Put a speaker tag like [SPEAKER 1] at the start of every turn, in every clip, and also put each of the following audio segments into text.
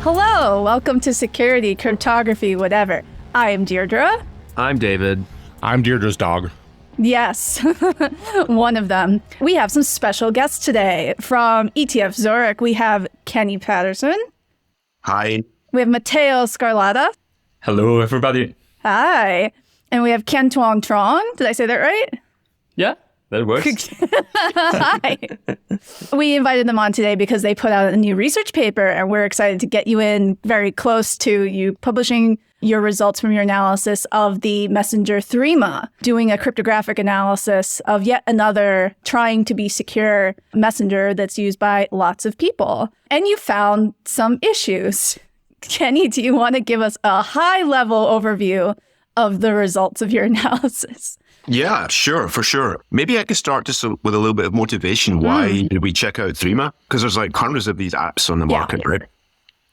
[SPEAKER 1] Hello, welcome to Security, Cryptography, whatever. I am Deirdre.
[SPEAKER 2] I'm David.
[SPEAKER 3] I'm Deirdre's dog.
[SPEAKER 1] Yes, one of them. We have some special guests today. From ETH Zurich, we have Kenny Patterson.
[SPEAKER 4] Hi.
[SPEAKER 1] We have Matteo Scarlata.
[SPEAKER 5] Hello, everybody.
[SPEAKER 1] Hi. And we have Kien Tuong Truong. Did I say that right?
[SPEAKER 5] Yeah, that works.
[SPEAKER 1] Hi. We invited them on today because they put out a new research paper, and we're excited to get you in very close to you publishing your results from your analysis of the messenger Threema, doing a cryptographic analysis of yet another trying to be secure messenger that's used by lots of people. And you found some issues. Kenny, do you want to give us a high-level overview of the results of your analysis?
[SPEAKER 4] Yeah, sure, for sure. Maybe I could start just with a little bit of motivation. Why did we check out Threema? Because there's like hundreds of these apps on the market, right?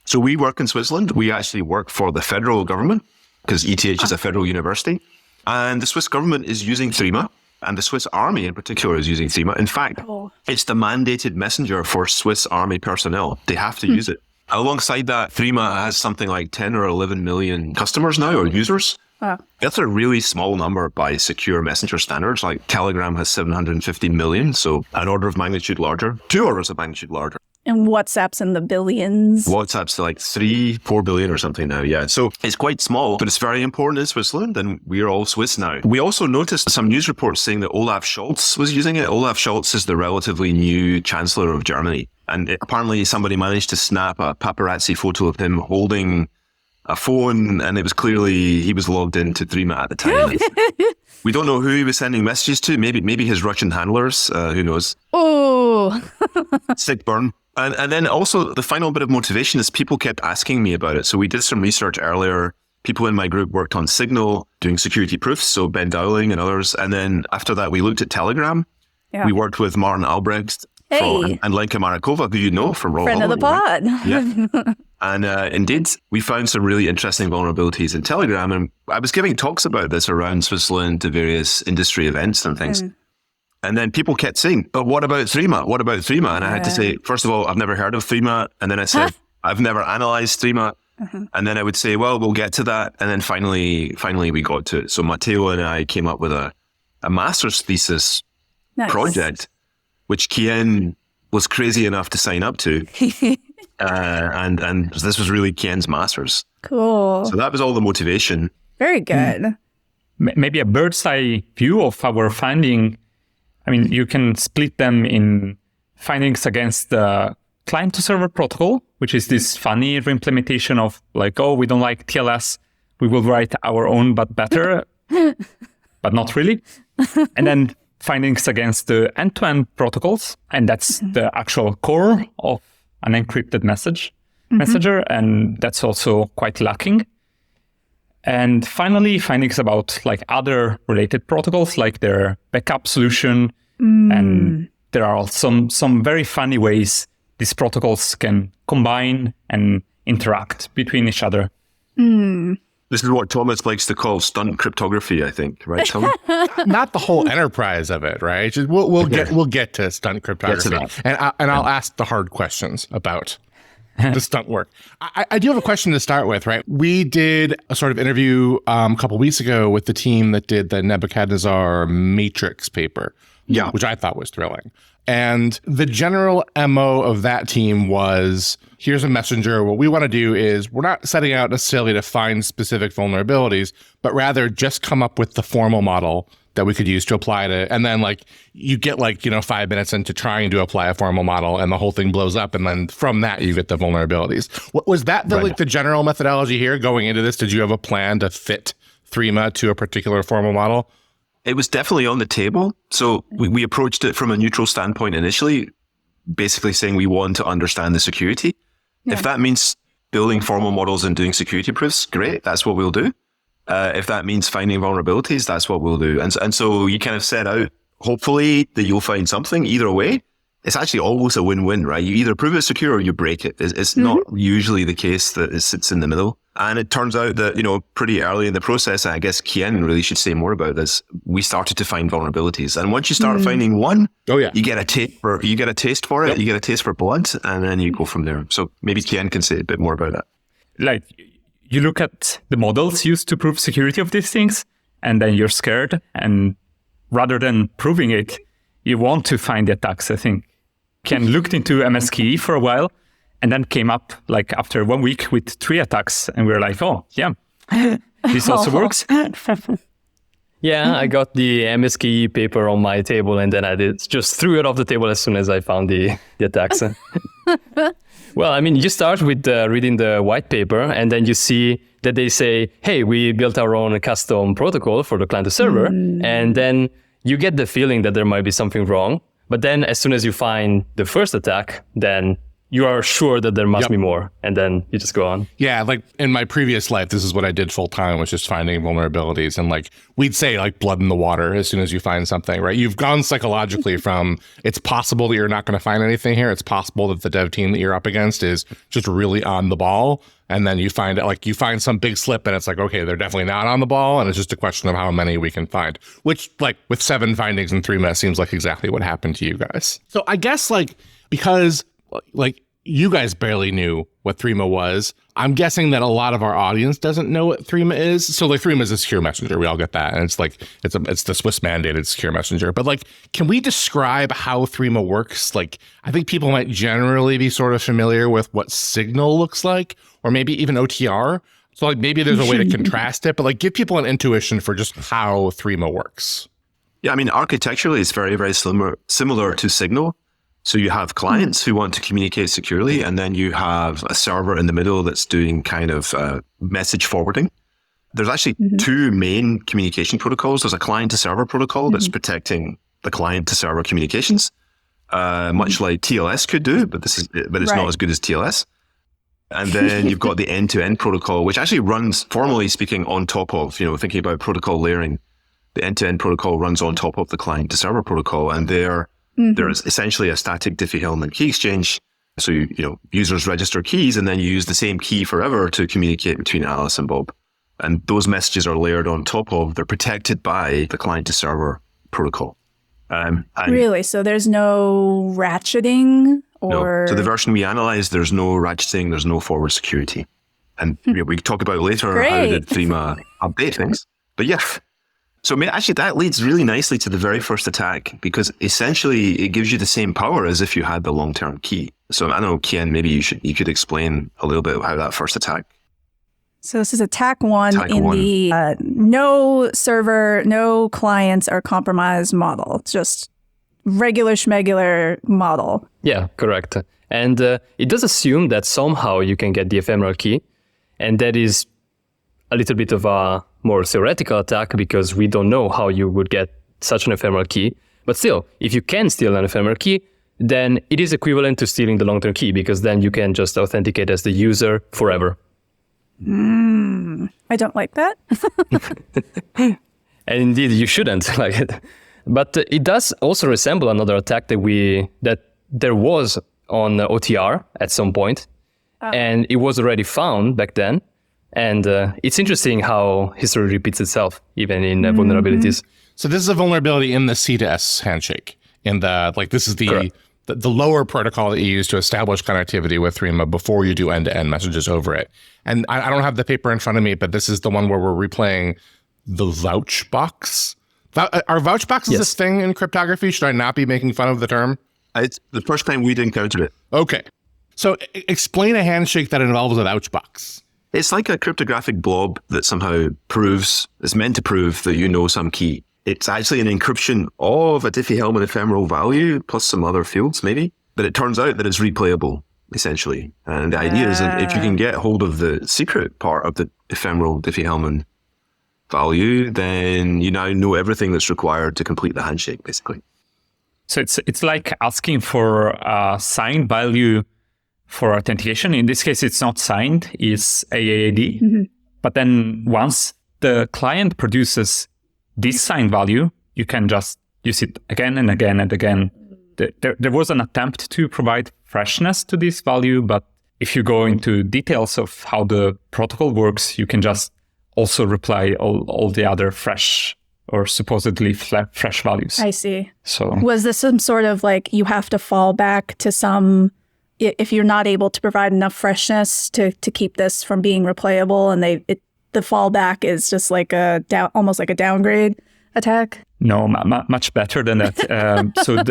[SPEAKER 4] So we work in Switzerland. We actually work for the federal government because ETH is a federal university. And the Swiss government is using Threema. And the Swiss Army in particular is using Threema. In fact, it's the mandated messenger for Swiss Army personnel. They have to use it. Alongside that, Threema has something like 10 or 11 million customers now, or users. Wow. That's a really small number by secure messenger standards. Like Telegram has 750 million, so an order of magnitude larger, 2 orders of magnitude larger.
[SPEAKER 1] And WhatsApp's in the billions.
[SPEAKER 4] WhatsApp's like 4 billion or something now, yeah. So it's quite small, but it's very important in Switzerland, and we're all Swiss now. We also noticed some news reports saying that Olaf Scholz was using it. Olaf Scholz is the relatively new Chancellor of Germany. And apparently somebody managed to snap a paparazzi photo of him holding a phone, and it was clearly he was logged into Threema at the time. We don't know who he was sending messages to. Maybe his Russian handlers. Who knows?
[SPEAKER 1] Oh,
[SPEAKER 4] sick burn. And then also the final bit of motivation is people kept asking me about it. So we did some research earlier. People in my group worked on Signal, doing security proofs. So Ben Dowling and others. And then after that, we looked at Telegram. Yeah. We worked with Martin Albrecht. And Lenka Marakova, who you know from Roll
[SPEAKER 1] Friend of the pod.
[SPEAKER 4] Right? Yeah. And indeed, we found some really interesting vulnerabilities in Telegram. And I was giving talks about this around Switzerland to various industry events and things. And then people kept saying, but what about Threema? What about Threema? And I had to say, first of all, I've never heard of Threema. And then I said, I've never analyzed Threema. And then I would say, well, we'll get to that. And then finally we got to it. So Matteo and I came up with a master's thesis project, which Kien was crazy enough to sign up to. And this was really Kien's master's.
[SPEAKER 1] Cool.
[SPEAKER 4] So that was all the motivation.
[SPEAKER 1] Very good.
[SPEAKER 5] Maybe a bird's eye view of our finding. I mean, you can split them in findings against the client to server protocol, which is this funny reimplementation of like, oh, we don't like TLS. We will write our own, but better, but not really. And then findings against the end-to-end protocols, and that's the actual core of an encrypted messenger, and that's also quite lacking. And finally, findings about like other related protocols, like their backup solution, and there are some very funny ways these protocols can combine and interact between each other.
[SPEAKER 4] This is what Thomas likes to call stunt cryptography, I think, right, Thomas?
[SPEAKER 3] Not the whole enterprise of it, right? Just we'll get to stunt cryptography, and I'll ask the hard questions about the stunt work. I do have a question to start with, right? We did a sort of interview a couple weeks ago with the team that did the Nebuchadnezzar Matrix paper, which I thought was thrilling. And the general MO of that team was, here's a messenger. What we want to do is we're not setting out necessarily to find specific vulnerabilities, but rather just come up with the formal model that we could use to apply to. And then like you get 5 minutes into trying to apply a formal model and the whole thing blows up. And then from that, you get the vulnerabilities. Was that the general methodology here going into this? Did you have a plan to fit Threema to a particular formal model?
[SPEAKER 4] It was definitely on the table. So we approached it from a neutral standpoint initially, basically saying we want to understand the security. Yeah. If that means building formal models and doing security proofs, great, that's what we'll do. If that means finding vulnerabilities, that's what we'll do. And so you kind of set out, hopefully, that you'll find something. Either way, it's actually always a win-win, right? You either prove it secure or you break it. It's not usually the case that it sits in the middle. And it turns out that, pretty early in the process, and I guess Kien really should say more about this, we started to find vulnerabilities. And once you start finding one, you get a taste for it, you get a taste for blood, and then you go from there. So maybe Kien can say a bit more about that.
[SPEAKER 5] Like, you look at the models used to prove security of these things, and then you're scared. And rather than proving it, you want to find the attacks, I think. Kien looked into MSKE for a while, and then came up like after 1 week with 3 attacks. And we were like, oh, yeah, this also works.
[SPEAKER 2] Yeah, I got the MSKE paper on my table, and then I just threw it off the table as soon as I found the attacks. Well, I mean, you start with reading the white paper, and then you see that they say, hey, we built our own custom protocol for the client to server. And then you get the feeling that there might be something wrong. But then as soon as you find the first attack, then you are sure that there must be more, and then you just go on.
[SPEAKER 3] Yeah, like in my previous life, this is what I did full time, was just finding vulnerabilities. And like we'd say like blood in the water as soon as you find something, right? You've gone psychologically from it's possible that you're not going to find anything here. It's possible that the dev team that you're up against is just really on the ball. And then you find some big slip and it's like, okay, they're definitely not on the ball. And it's just a question of how many we can find, which like with 7 findings in Threema seems like exactly what happened to you guys. So I guess like, because like you guys barely knew what Threema was, I'm guessing that a lot of our audience doesn't know what Threema is. So like Threema is a secure messenger. We all get that. And it's like, it's the Swiss mandated secure messenger. But like, can we describe how Threema works? Like, I think people might generally be sort of familiar with what Signal looks like, or maybe even OTR. So like maybe there's a way to contrast it, but like give people an intuition for just how Threema works.
[SPEAKER 4] Yeah, I mean, architecturally, it's very, very similar to Signal. So you have clients who want to communicate securely, and then you have a server in the middle that's doing kind of message forwarding. There's actually 2 main communication protocols. There's a client-to-server protocol that's protecting the client-to-server communications, much like TLS could do, but it's not as good as TLS. And then you've got the end-to-end protocol, which actually runs, formally speaking, on top of, thinking about protocol layering. The end-to-end protocol runs on top of the client-to-server protocol, and there is essentially a static Diffie-Hellman key exchange. So, users register keys and then you use the same key forever to communicate between Alice and Bob. And those messages are layered on top of, they're protected by the client-to-server protocol.
[SPEAKER 1] Really? So there's no ratcheting?
[SPEAKER 4] No. So the version we analyzed, there's no ratcheting, there's no forward security. And we can talk about later how did Threema update things. But yeah. So actually that leads really nicely to the very first attack, because essentially it gives you the same power as if you had the long-term key. So I don't know, Kien, maybe you could explain a little bit how that first attack.
[SPEAKER 1] So this is attack 1 the no server, no clients are compromised model. It's just regular schmegular model.
[SPEAKER 2] Yeah, correct. And it does assume that somehow you can get the ephemeral key, and that is a little bit of a more theoretical attack because we don't know how you would get such an ephemeral key. But still, if you can steal an ephemeral key, then it is equivalent to stealing the long-term key, because then you can just authenticate as the user forever.
[SPEAKER 1] I don't like that.
[SPEAKER 2] And indeed, you shouldn't like it. But it does also resemble another attack that there was on OTR at some point, and it was already found back then. And it's interesting how history repeats itself, even in vulnerabilities.
[SPEAKER 3] So this is a vulnerability in the C to S handshake. This is the lower protocol that you use to establish connectivity with Threema before you do end-to-end messages over it. And I don't have the paper in front of me, but this is the one where we're replaying the vouch box. Are vouch boxes a thing in cryptography? Should I not be making fun of the term?
[SPEAKER 4] It's the first time we'd encountered it.
[SPEAKER 3] Okay. So explain a handshake that involves a vouch box.
[SPEAKER 4] It's like a cryptographic blob that somehow is meant to prove that you know some key. It's actually an encryption of a Diffie-Hellman ephemeral value plus some other fields maybe, but it turns out that it's replayable essentially. And the idea is that if you can get hold of the secret part of the ephemeral Diffie-Hellman value, then you now know everything that's required to complete the handshake basically.
[SPEAKER 5] So it's like asking for a signed value for authentication. In this case, it's not signed, it's AAAD. But then once the client produces this signed value, you can just use it again and again and again. There was an attempt to provide freshness to this value, but if you go into details of how the protocol works, you can just also reply all the other fresh or supposedly fresh values.
[SPEAKER 1] I see.
[SPEAKER 5] So
[SPEAKER 1] was this some sort of like you have to fall back to some, if you're not able to provide enough freshness to keep this from being replayable, and the fallback is just like almost like a downgrade attack?
[SPEAKER 5] No, much better than that. So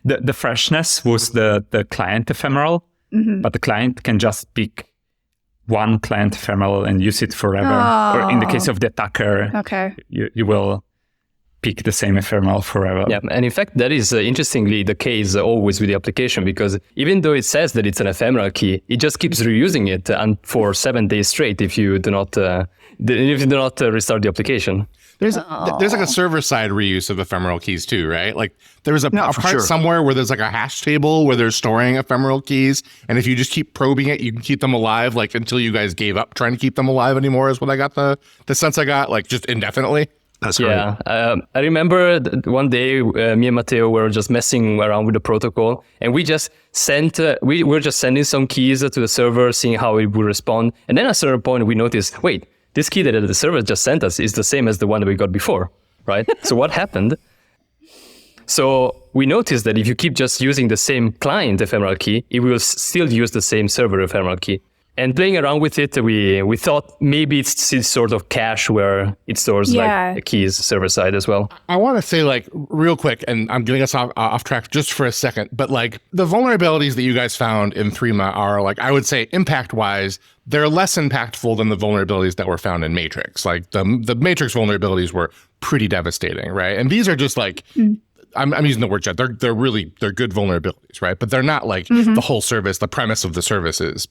[SPEAKER 5] the freshness was the client ephemeral, but the client can just pick one client ephemeral and use it forever. Or in the case of the attacker, you will pick the same ephemeral forever.
[SPEAKER 2] Yeah, and in fact, that is interestingly the case always with the application, because even though it says that it's an ephemeral key, it just keeps reusing it for 7 days straight if you do not restart the application.
[SPEAKER 3] There's like a server-side reuse of ephemeral keys too, right? Like there was a part somewhere where there's like a hash table where they're storing ephemeral keys, and if you just keep probing it, you can keep them alive like until you guys gave up trying to keep them alive anymore. Is what I got the sense I got, like just indefinitely.
[SPEAKER 4] That's right.
[SPEAKER 2] Yeah, I remember one day me and Matteo were just messing around with the protocol, and we just we were just sending some keys to the server, seeing how it would respond, and then at a certain point we noticed, wait, this key that the server just sent us is the same as the one that we got before, right? So what happened? So we noticed that if you keep just using the same client ephemeral key, it will still use the same server ephemeral key. And playing around with it, we thought maybe it's this sort of cache where it stores like keys server side as well.
[SPEAKER 3] I want to say like real quick, and I'm getting us off track just for a second, but like the vulnerabilities that you guys found in Threema are like, I would say impact wise, they're less impactful than the vulnerabilities that were found in Matrix. Like the Matrix vulnerabilities were pretty devastating, right? And these are just like, I'm using the word chat. They're good vulnerabilities, right? But they're not like the whole service. The premise of the service is,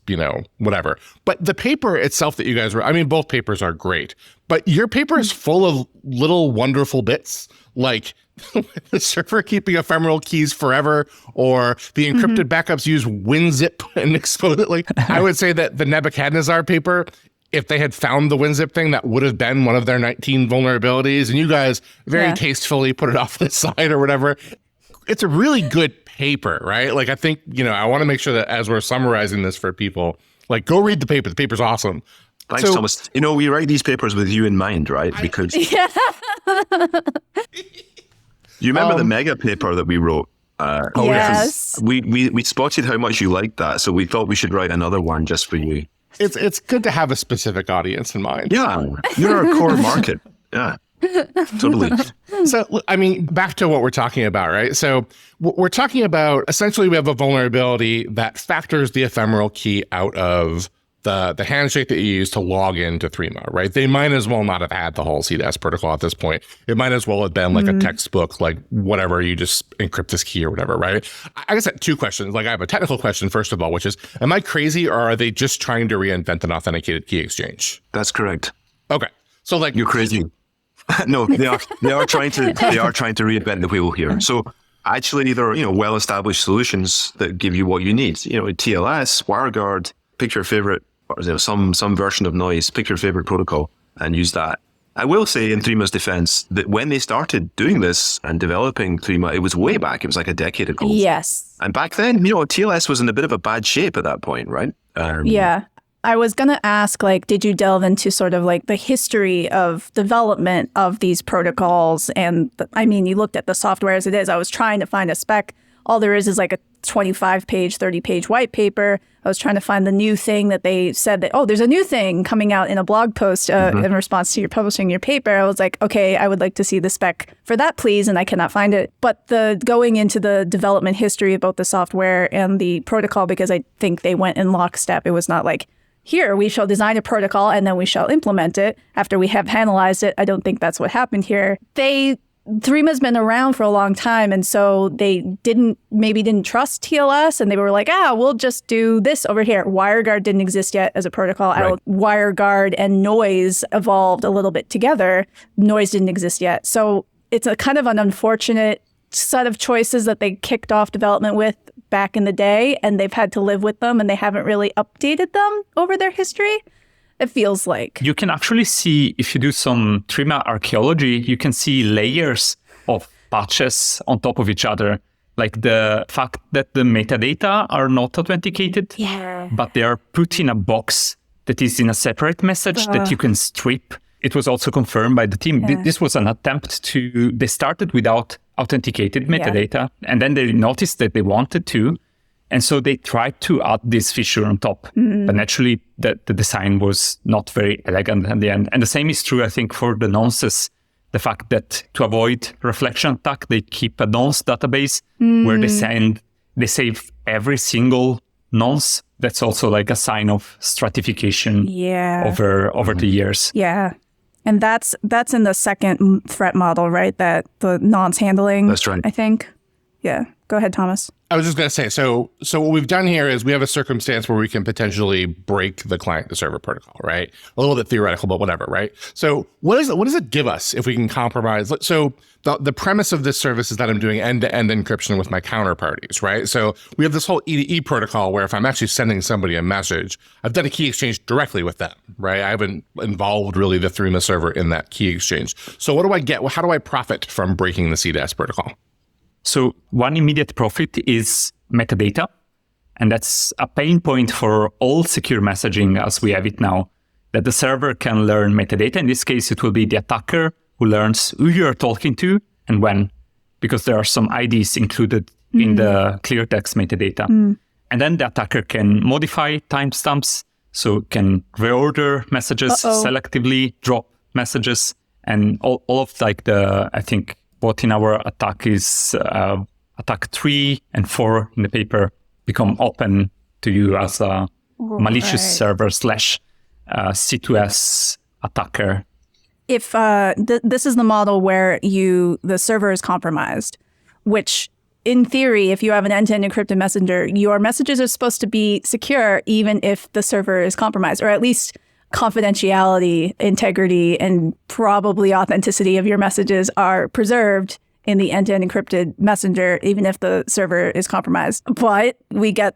[SPEAKER 3] whatever. But the paper itself that you guys both papers are great. But your paper is full of little wonderful bits, like the server keeping ephemeral keys forever, or the encrypted backups use WinZip and expose it. Like I would say that the Nebuchadnezzar paper, if they had found the WinZip thing, that would have been one of their 19 vulnerabilities. And you guys very tastefully put it off to the side or whatever. It's a really good paper, right? Like, I think, I want to make sure that as we're summarizing this for people, like, go read the paper. The paper's awesome.
[SPEAKER 4] Thanks, Thomas. We write these papers with you in mind, right? Because you remember the mega paper that we wrote?
[SPEAKER 1] Yes.
[SPEAKER 4] We spotted how much you liked that, so we thought we should write another one just for you.
[SPEAKER 3] It's good to have a specific audience in mind.
[SPEAKER 4] Yeah, you're our core market. Yeah, totally.
[SPEAKER 3] So, back to what we're talking about, right? So we're talking about, essentially, we have a vulnerability that factors the ephemeral key out of the handshake that you use to log into Threema, right? They might as well not have had the whole CDAS protocol at this point. It might as well have been like a textbook, like whatever, you just encrypt this key or whatever, right? I guess I have two questions. Like I have a technical question, first of all, which is, am I crazy or are they just trying to reinvent an authenticated key exchange?
[SPEAKER 4] That's correct.
[SPEAKER 3] Okay. So like
[SPEAKER 4] you're crazy. No, they are trying to reinvent the wheel here. So actually there are, well-established solutions that give you what you need. TLS, WireGuard, pick your favorite, some version of noise, pick your favorite protocol and use that. I will say in Threema's defense that when they started doing this and developing Threema, it was way back. It was like a decade ago.
[SPEAKER 1] Yes.
[SPEAKER 4] And back then, TLS was in a bit of a bad shape at that point, right?
[SPEAKER 1] Yeah. I was going to ask, did you delve into sort of like the history of development of these protocols? And you looked at the software as it is. I was trying to find a spec. All there is like a 25-page, 30-page white paper. I was trying to find the new thing that they said that, there's a new thing coming out in a blog post in response to your publishing your paper. I was like, okay, I would like to see the spec for that, please. And I cannot find it. But going into the development history of both the software and the protocol, because I think they went in lockstep. It was not like, here, we shall design a protocol and then we shall implement it after we have analyzed it. I don't think that's what happened here. Threema's been around for a long time, and so they didn't trust TLS, and they were like, we'll just do this over here. WireGuard didn't exist yet as a protocol. Right. WireGuard and noise evolved a little bit together. Noise didn't exist yet. So it's a kind of an unfortunate set of choices that they kicked off development with back in the day, and they've had to live with them, and they haven't really updated them over their history. It feels like.
[SPEAKER 5] You can actually see, if you do some Threema archaeology, you can see layers of patches on top of each other Like the fact that the metadata are not authenticated, but they are put in a box that is in a separate message that you can strip. It was also confirmed by the team. This was an attempt they started without authenticated metadata, and then they noticed that they wanted to. And so they tried to add this feature on top. But naturally, the design was not very elegant at the end. And the same is true, I think, for the nonces. The fact that to avoid reflection attack, they keep a nonce database where they save every single nonce. That's also like a sign of stratification over the years.
[SPEAKER 1] Yeah. And that's in the second threat model, right? That the nonce handling.
[SPEAKER 4] That's right.
[SPEAKER 1] I think. Yeah. Go ahead, Thomas.
[SPEAKER 3] I was just going to say, so what we've done here is we have a circumstance where we can potentially break the client to server protocol, right? A little bit theoretical, but whatever, right? So what does it give us if we can compromise? So the premise of this service is that I'm doing end-to-end encryption with my counterparties, right? So we have this whole E2E protocol where if I'm actually sending somebody a message, I've done a key exchange directly with them, right? I haven't involved really the Threema server in that key exchange. So what do I get? How do I profit from breaking the CDAS protocol?
[SPEAKER 5] So one immediate profit is metadata, and that's a pain point for all secure messaging as we have it now, that the server can learn metadata. In this case, it will be the attacker who learns who you're talking to and when, because there are some IDs included in the clear text metadata. And then the attacker can modify timestamps, so can reorder messages, selectively drop messages, and all of like I think, what in our attack is attack 3 and 4 in the paper become open to you as a malicious server / C2S attacker.
[SPEAKER 1] If this is the model where the server is compromised, which in theory, if you have an end-to-end encrypted messenger, your messages are supposed to be secure even if the server is compromised, or at least confidentiality, integrity, and probably authenticity of your messages are preserved in the end-to-end encrypted messenger, even if the server is compromised. But we get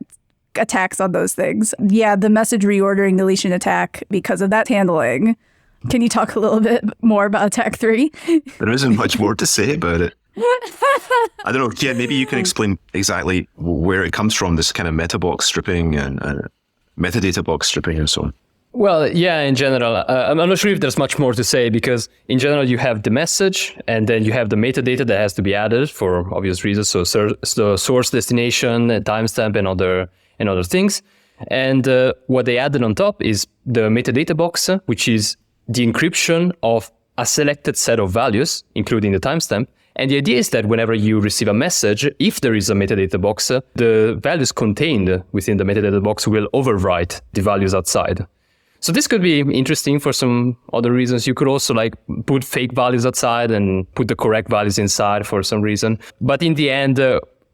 [SPEAKER 1] attacks on those things. Yeah, the message reordering deletion attack because of that handling. Can you talk a little bit more about attack 3?
[SPEAKER 4] There isn't much more to say about it. I don't know, Kien, maybe you can explain exactly where it comes from, this kind of meta box stripping and metadata box stripping and so on.
[SPEAKER 2] Well, yeah, in general, I'm not sure if there's much more to say, because in general, you have the message and then you have the metadata that has to be added for obvious reasons. So source, destination, timestamp, and other things. And what they added on top is the metadata box, which is the encryption of a selected set of values, including the timestamp. And the idea is that whenever you receive a message, if there is a metadata box, the values contained within the metadata box will overwrite the values outside. So this could be interesting for some other reasons. You could also like put fake values outside and put the correct values inside for some reason. But in the end,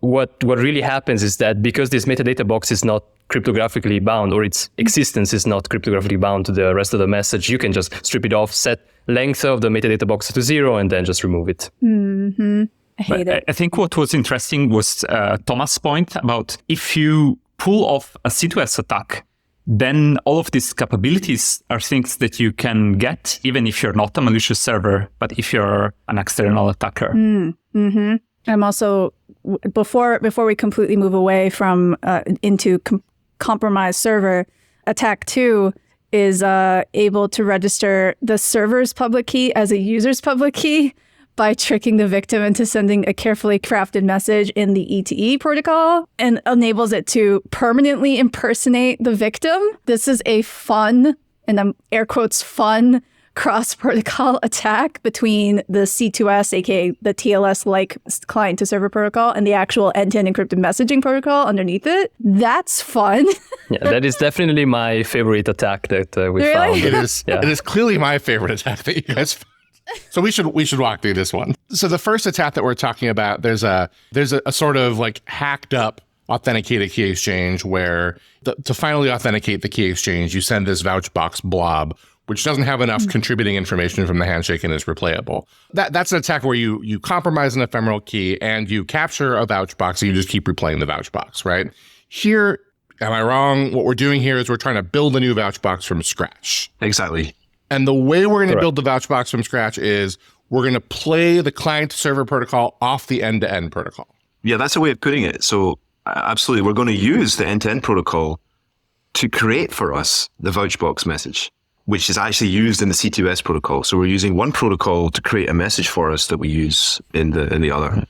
[SPEAKER 2] what really happens is that because this metadata box is not cryptographically bound, or its existence is not cryptographically bound to the rest of the message, you can just strip it off, set length of the metadata box to 0, and then just remove it.
[SPEAKER 1] I hate it.
[SPEAKER 5] I think what was interesting was Thomas' point about if you pull off a C2S attack, then all of these capabilities are things that you can get even if you're not a malicious server, but if you're an external attacker.
[SPEAKER 1] I'm also, before we completely move away from into compromised server, attack 2 is able to register the server's public key as a user's public key by tricking the victim into sending a carefully crafted message in the E2E protocol, and enables it to permanently impersonate the victim. This is a fun, and I'm air quotes fun, cross-protocol attack between the C2S, aka the TLS-like client-to-server protocol, and the actual end-to-end encrypted messaging protocol underneath it. That's fun.
[SPEAKER 2] Yeah, that is definitely my favorite attack that we found.
[SPEAKER 3] It is clearly my favorite attack that you guys found. So we should walk through this one. So the first attack that we're talking about, there's a sort of like hacked up authenticated key exchange where to finally authenticate the key exchange, you send this vouch box blob, which doesn't have enough contributing information from the handshake and is replayable. That's an attack where you compromise an ephemeral key and you capture a vouch box and you just keep replaying the vouch box, right? Here, am I wrong? What we're doing here is we're trying to build a new vouch box from scratch.
[SPEAKER 4] Exactly.
[SPEAKER 3] And the way we're going to build the vouch box from scratch is we're going to play the client-server protocol off the end-to-end protocol.
[SPEAKER 4] Yeah, that's a way of putting it. So absolutely, we're going to use the end-to-end protocol to create for us the vouchbox message, which is actually used in the C2S protocol. So we're using one protocol to create a message for us that we use in the other.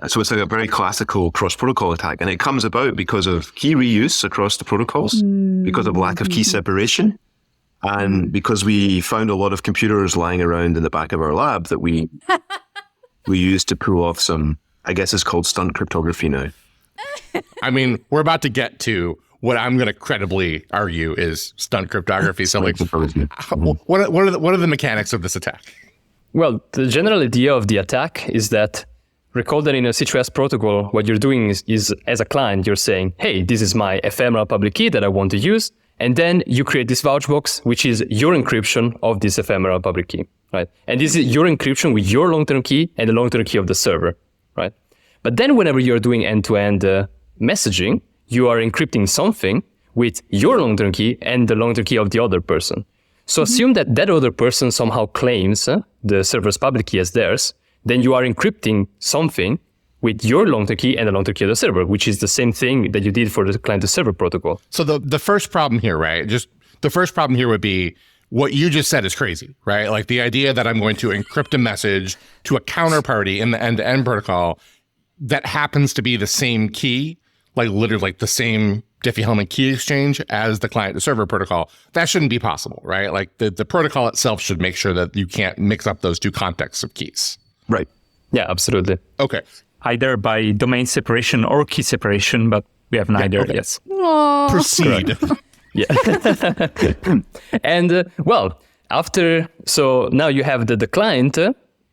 [SPEAKER 4] So it's like a very classical cross-protocol attack. And it comes about because of key reuse across the protocols, because of lack of key separation, and because we found a lot of computers lying around in the back of our lab that we used to pull off some, I guess it's called stunt cryptography now.
[SPEAKER 3] I mean, we're about to get to what I'm going to credibly argue is stunt cryptography. So like, what are the mechanics of this attack?
[SPEAKER 2] Well, the general idea of the attack is that, recall that in a C2S protocol, what you're doing is as a client, you're saying, hey, this is my ephemeral public key that I want to use. And then you create this vouchbox, which is your encryption of this ephemeral public key, right? And this is your encryption with your long-term key and the long-term key of the server, right? But then whenever you're doing end-to-end messaging, you are encrypting something with your long-term key and the long-term key of the other person. So assume that that other person somehow claims the server's public key as theirs. Then you are encrypting something with your long-term key and the long-term key of the server, which is the same thing that you did for the client-to-server protocol.
[SPEAKER 3] So the first problem here, right? Just the first problem here would be what you just said is crazy, right? Like the idea that I'm going to encrypt a message to a counterparty in the end-to-end protocol that happens to be the same key, like literally like the same Diffie-Hellman key exchange as the client-to-server protocol. That shouldn't be possible, right? Like the protocol itself should make sure that you can't mix up those two contexts of keys.
[SPEAKER 4] Right.
[SPEAKER 2] Yeah, absolutely.
[SPEAKER 3] Okay.
[SPEAKER 5] Either by domain separation or key separation, but we have neither.
[SPEAKER 3] Okay.
[SPEAKER 5] Yes.
[SPEAKER 1] Aww.
[SPEAKER 3] Proceed.
[SPEAKER 2] Yeah. And so now you have the client,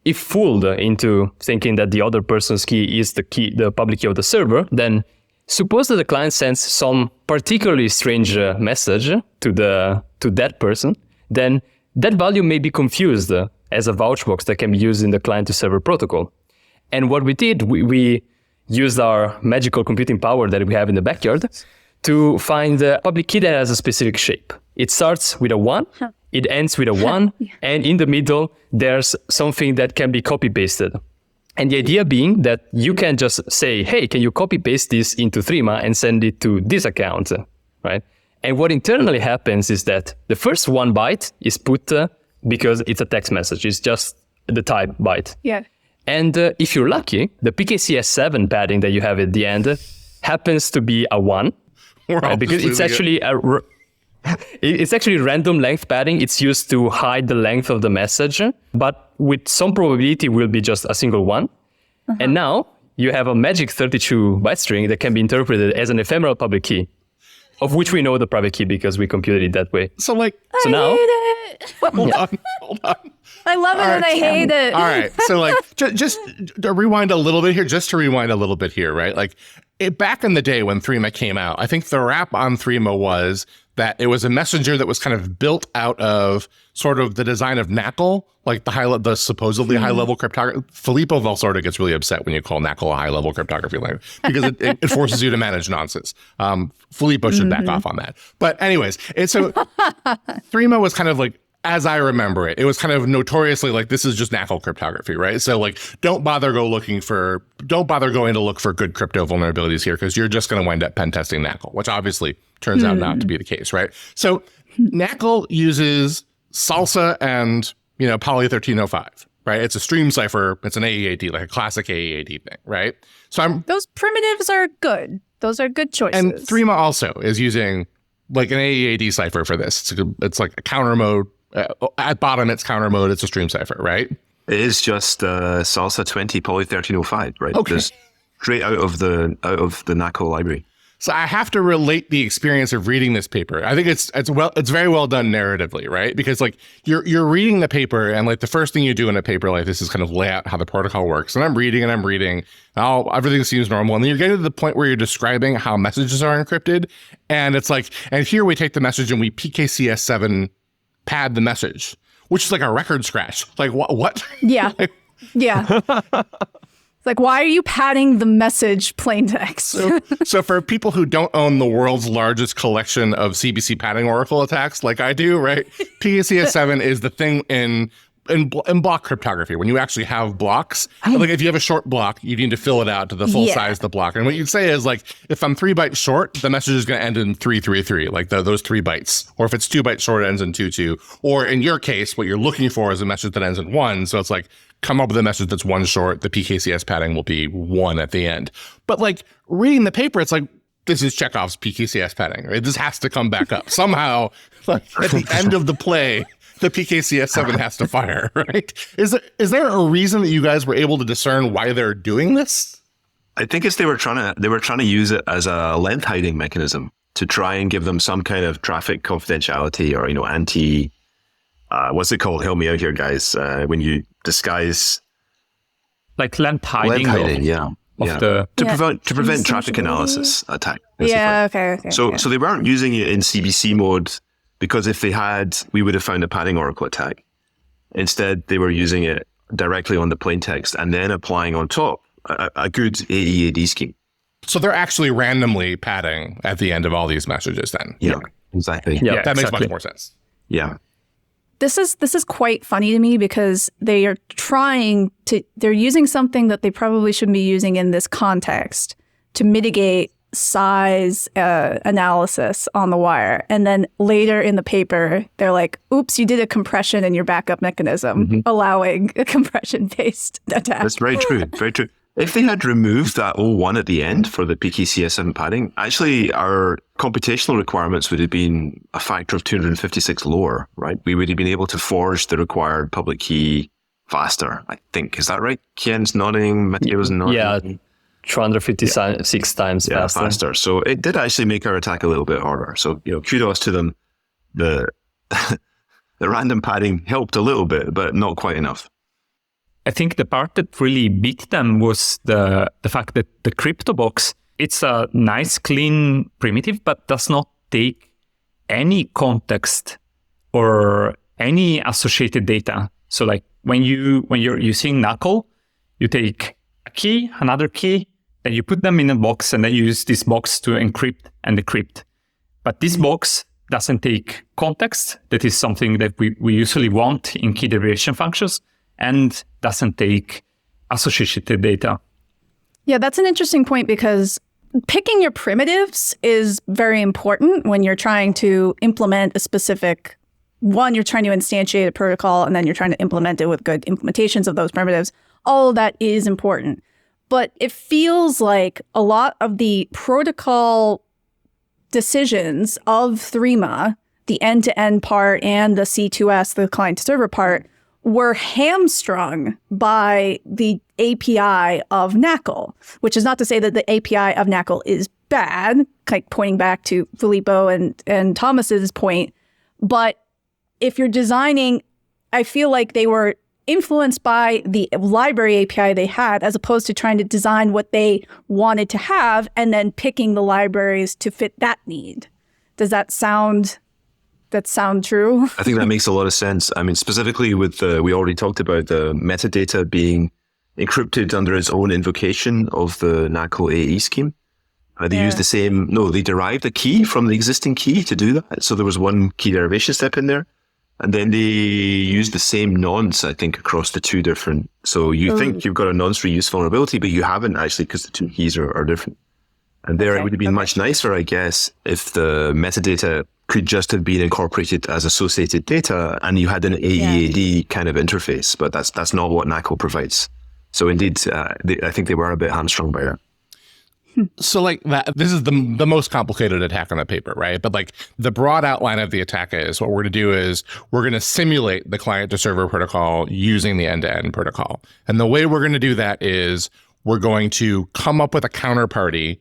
[SPEAKER 2] if fooled into thinking that the other person's key is the public key of the server, then suppose that the client sends some particularly strange message to that person, then that value may be confused as a vouchbox that can be used in the client-to-server protocol. And what we did, we used our magical computing power that we have in the backyard to find a public key that has a specific shape. It starts with a 1, it ends with a 1, and in the middle, there's something that can be copy-pasted. And the idea being that you can just say, hey, can you copy-paste this into Threema and send it to this account, right? And what internally happens is that the first 1 byte is put because it's a text message. It's just the type byte.
[SPEAKER 1] Yeah.
[SPEAKER 2] And if you're lucky, the PKCS7 padding that you have at the end happens to be a 1, right? Because it's actually it's actually random length padding. It's used to hide the length of the message, but with some probability will be just a single 1. And now you have a magic 32 byte string that can be interpreted as an ephemeral public key, of which we know the private key because we computed it that way.
[SPEAKER 3] So now,
[SPEAKER 1] hate it.
[SPEAKER 3] hold on.
[SPEAKER 1] I love it and I hate it.
[SPEAKER 3] All right. So like, just to rewind a little bit here, right? Like back in the day when Threema came out, I think the wrap on Threema was that it was a messenger that was kind of built out of sort of the design of NACL, like the supposedly high-level cryptography. Filippo Valsorda gets really upset when you call NACL a high-level cryptography language because it forces you to manage nonces. Filippo should back off on that. But anyways, Threema was kind of like, as I remember it, it was kind of notoriously like, this is just NACL cryptography, right? So like, don't bother going to look for good crypto vulnerabilities here because you're just going to wind up pen testing NACL, which obviously turns out not to be the case, right? So NACL uses salsa and, poly 1305, right? It's a stream cipher. It's an AEAD, like a classic AEAD thing, right? So
[SPEAKER 1] those primitives are good. Those are good choices.
[SPEAKER 3] And Threema also is using like an AEAD cipher for this. It's like a counter mode. At bottom, it's counter mode. It's a stream cipher, right?
[SPEAKER 4] It is just Salsa 20 Poly 1305, right?
[SPEAKER 3] Okay.
[SPEAKER 4] Just straight out of the NACL library.
[SPEAKER 3] So I have to relate the experience of reading this paper. I think it's very well done narratively, right? Because like you're reading the paper, and like the first thing you do in a paper like this is kind of lay out how the protocol works. And I'm reading, everything seems normal. And then you're getting to the point where you're describing how messages are encrypted, and it's like, and here we take the message and we PKCS7 pad the message, which is like a record scratch. Like what?
[SPEAKER 1] Yeah. Yeah. Like, why are you padding the message plain text?
[SPEAKER 3] So for people who don't own the world's largest collection of CBC padding oracle attacks like I do, right? PKCS7 is the thing in in block cryptography, when you actually have blocks, like if you have a short block, you need to fill it out to the full size of the block. And what you'd say is like, if I'm 3 bytes short, the message is going to end in 333, like those 3 bytes. Or if it's 2 bytes short, it ends in 22. Or in your case, what you're looking for is a message that ends in 1. So it's like, come up with a message that's 1 short. The PKCS padding will be 1 at the end. But like reading the paper, it's like, this is Chekhov's PKCS padding, right? This has to come back up somehow. Like at the end of the play, the PKCS7 has to fire, right? Is there a reason that you guys were able to discern why they're doing this?
[SPEAKER 4] I think it's they were trying to use it as a length hiding mechanism to try and give them some kind of traffic confidentiality or, anti, what's it called? Help me out here, guys. When you disguise.
[SPEAKER 5] Like length hiding.
[SPEAKER 4] To prevent traffic analysis attack.
[SPEAKER 1] Okay.
[SPEAKER 4] So they weren't using it in CBC mode, because if they had, we would have found a padding oracle attack. Instead, they were using it directly on the plain text and then applying on top a good AEAD scheme.
[SPEAKER 3] So they're actually randomly padding at the end of all these messages then?
[SPEAKER 4] Yeah, exactly.
[SPEAKER 3] Yeah, that makes much more sense.
[SPEAKER 4] Yeah.
[SPEAKER 1] This is quite funny to me because they're using something that they probably shouldn't be using in this context to mitigate size analysis on the wire. And then later in the paper, they're like, oops, you did a compression in your backup mechanism, allowing a compression-based attack.
[SPEAKER 4] That's very true. Very true. If they had removed that 01 at the end for the PKCS7 padding, actually our computational requirements would have been a factor of 256 lower, right? We would have been able to forge the required public key faster, I think. Is that right? Kien's nodding, Matteo's nodding.
[SPEAKER 2] Yeah, 256 times faster.
[SPEAKER 4] So it did actually make our attack a little bit harder. So, kudos to them. The random padding helped a little bit, but not quite enough.
[SPEAKER 5] I think the part that really beat them was the fact that the CryptoBox, it's a nice, clean primitive, but does not take any context or any associated data. So like when you're using Knuckle, you take a key, another key, then you put them in a box, and then you use this box to encrypt and decrypt. But this box doesn't take context. That is something that we usually want in key derivation functions, and doesn't take associated data.
[SPEAKER 1] Yeah, that's an interesting point because picking your primitives is very important when you're trying to implement a specific one. You're trying to instantiate a protocol, and then you're trying to implement it with good implementations of those primitives. All of that is important. But it feels like a lot of the protocol decisions of Threema, the end-to-end part and the C2S, the client-to-server part, were hamstrung by the API of NACL, which is not to say that the API of NACL is bad, like pointing back to Filippo and Thomas's point. But if you're designing, I feel like they were influenced by the library API they had, as opposed to trying to design what they wanted to have and then picking the libraries to fit that need. Does that sound true?
[SPEAKER 4] I think that makes a lot of sense. I mean, specifically with we already talked about the metadata being encrypted under its own invocation of the NACL AE scheme. They used they derived a key from the existing key to do that. So there was one key derivation step in there. And then they used the same nonce, I think, across the two different. So you think you've got a nonce reuse vulnerability, but you haven't actually, because the two keys are different. And there it would have been much nicer, I guess, if the metadata could just have been incorporated as associated data and you had an AEAD kind of interface, but that's not what NACL provides. So indeed, I think they were a bit hamstrung by that.
[SPEAKER 3] So like that, this is the most complicated attack on the paper, right? But like the broad outline of the attack is what we're going to do is we're going to simulate the client to server protocol using the end-to-end protocol. And the way we're going to do that is we're going to come up with a counterparty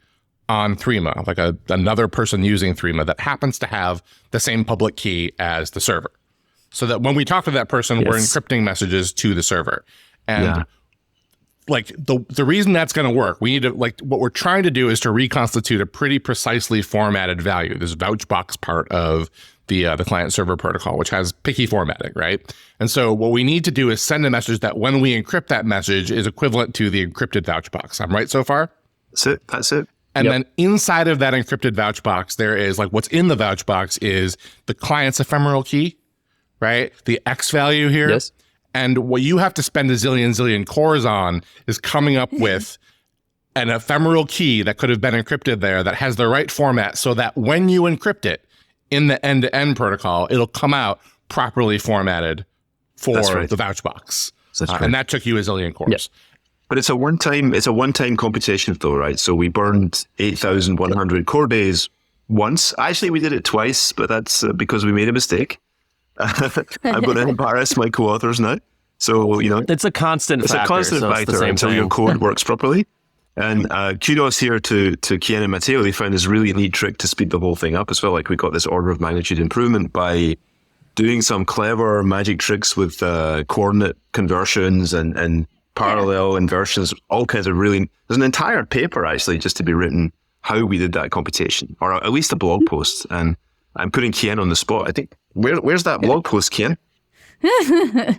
[SPEAKER 3] on Threema, like another person using Threema that happens to have the same public key as the server. So that when we talk to that person, we're encrypting messages to the server. And like the reason that's going to work, we need to, like, what we're trying to do is to reconstitute a pretty precisely formatted value, this vouch box part of the client server protocol, which has picky formatting, right? And so what we need to do is send a message that when we encrypt that message is equivalent to the encrypted vouch box. I'm right so far?
[SPEAKER 4] That's it.
[SPEAKER 3] And then inside of that encrypted vouch box, there is like what's in the vouch box is the client's ephemeral key, right? The X value here.
[SPEAKER 2] Yes.
[SPEAKER 3] And what you have to spend a zillion cores on is coming up with an ephemeral key that could have been encrypted there that has the right format so that when you encrypt it in the end-to-end protocol, it'll come out properly formatted for the vouch box. And that took you a zillion cores.
[SPEAKER 2] Yes.
[SPEAKER 4] But it's a one-time computation though, right? So we burned 8,100 core days once. Actually, we did it twice, but that's because we made a mistake. I'm going to embarrass my co-authors now. So,
[SPEAKER 6] it's a constant factor
[SPEAKER 4] until your code works properly. And kudos here to Kien and Matteo. They found this really neat trick to speed the whole thing up as well. Like we got this order of magnitude improvement by doing some clever magic tricks with coordinate conversions and parallel inversions, all kinds of really... There's an entire paper actually just to be written how we did that computation, or at least a blog post. And I'm putting Kien on the spot. I think, where's that blog post, Kien?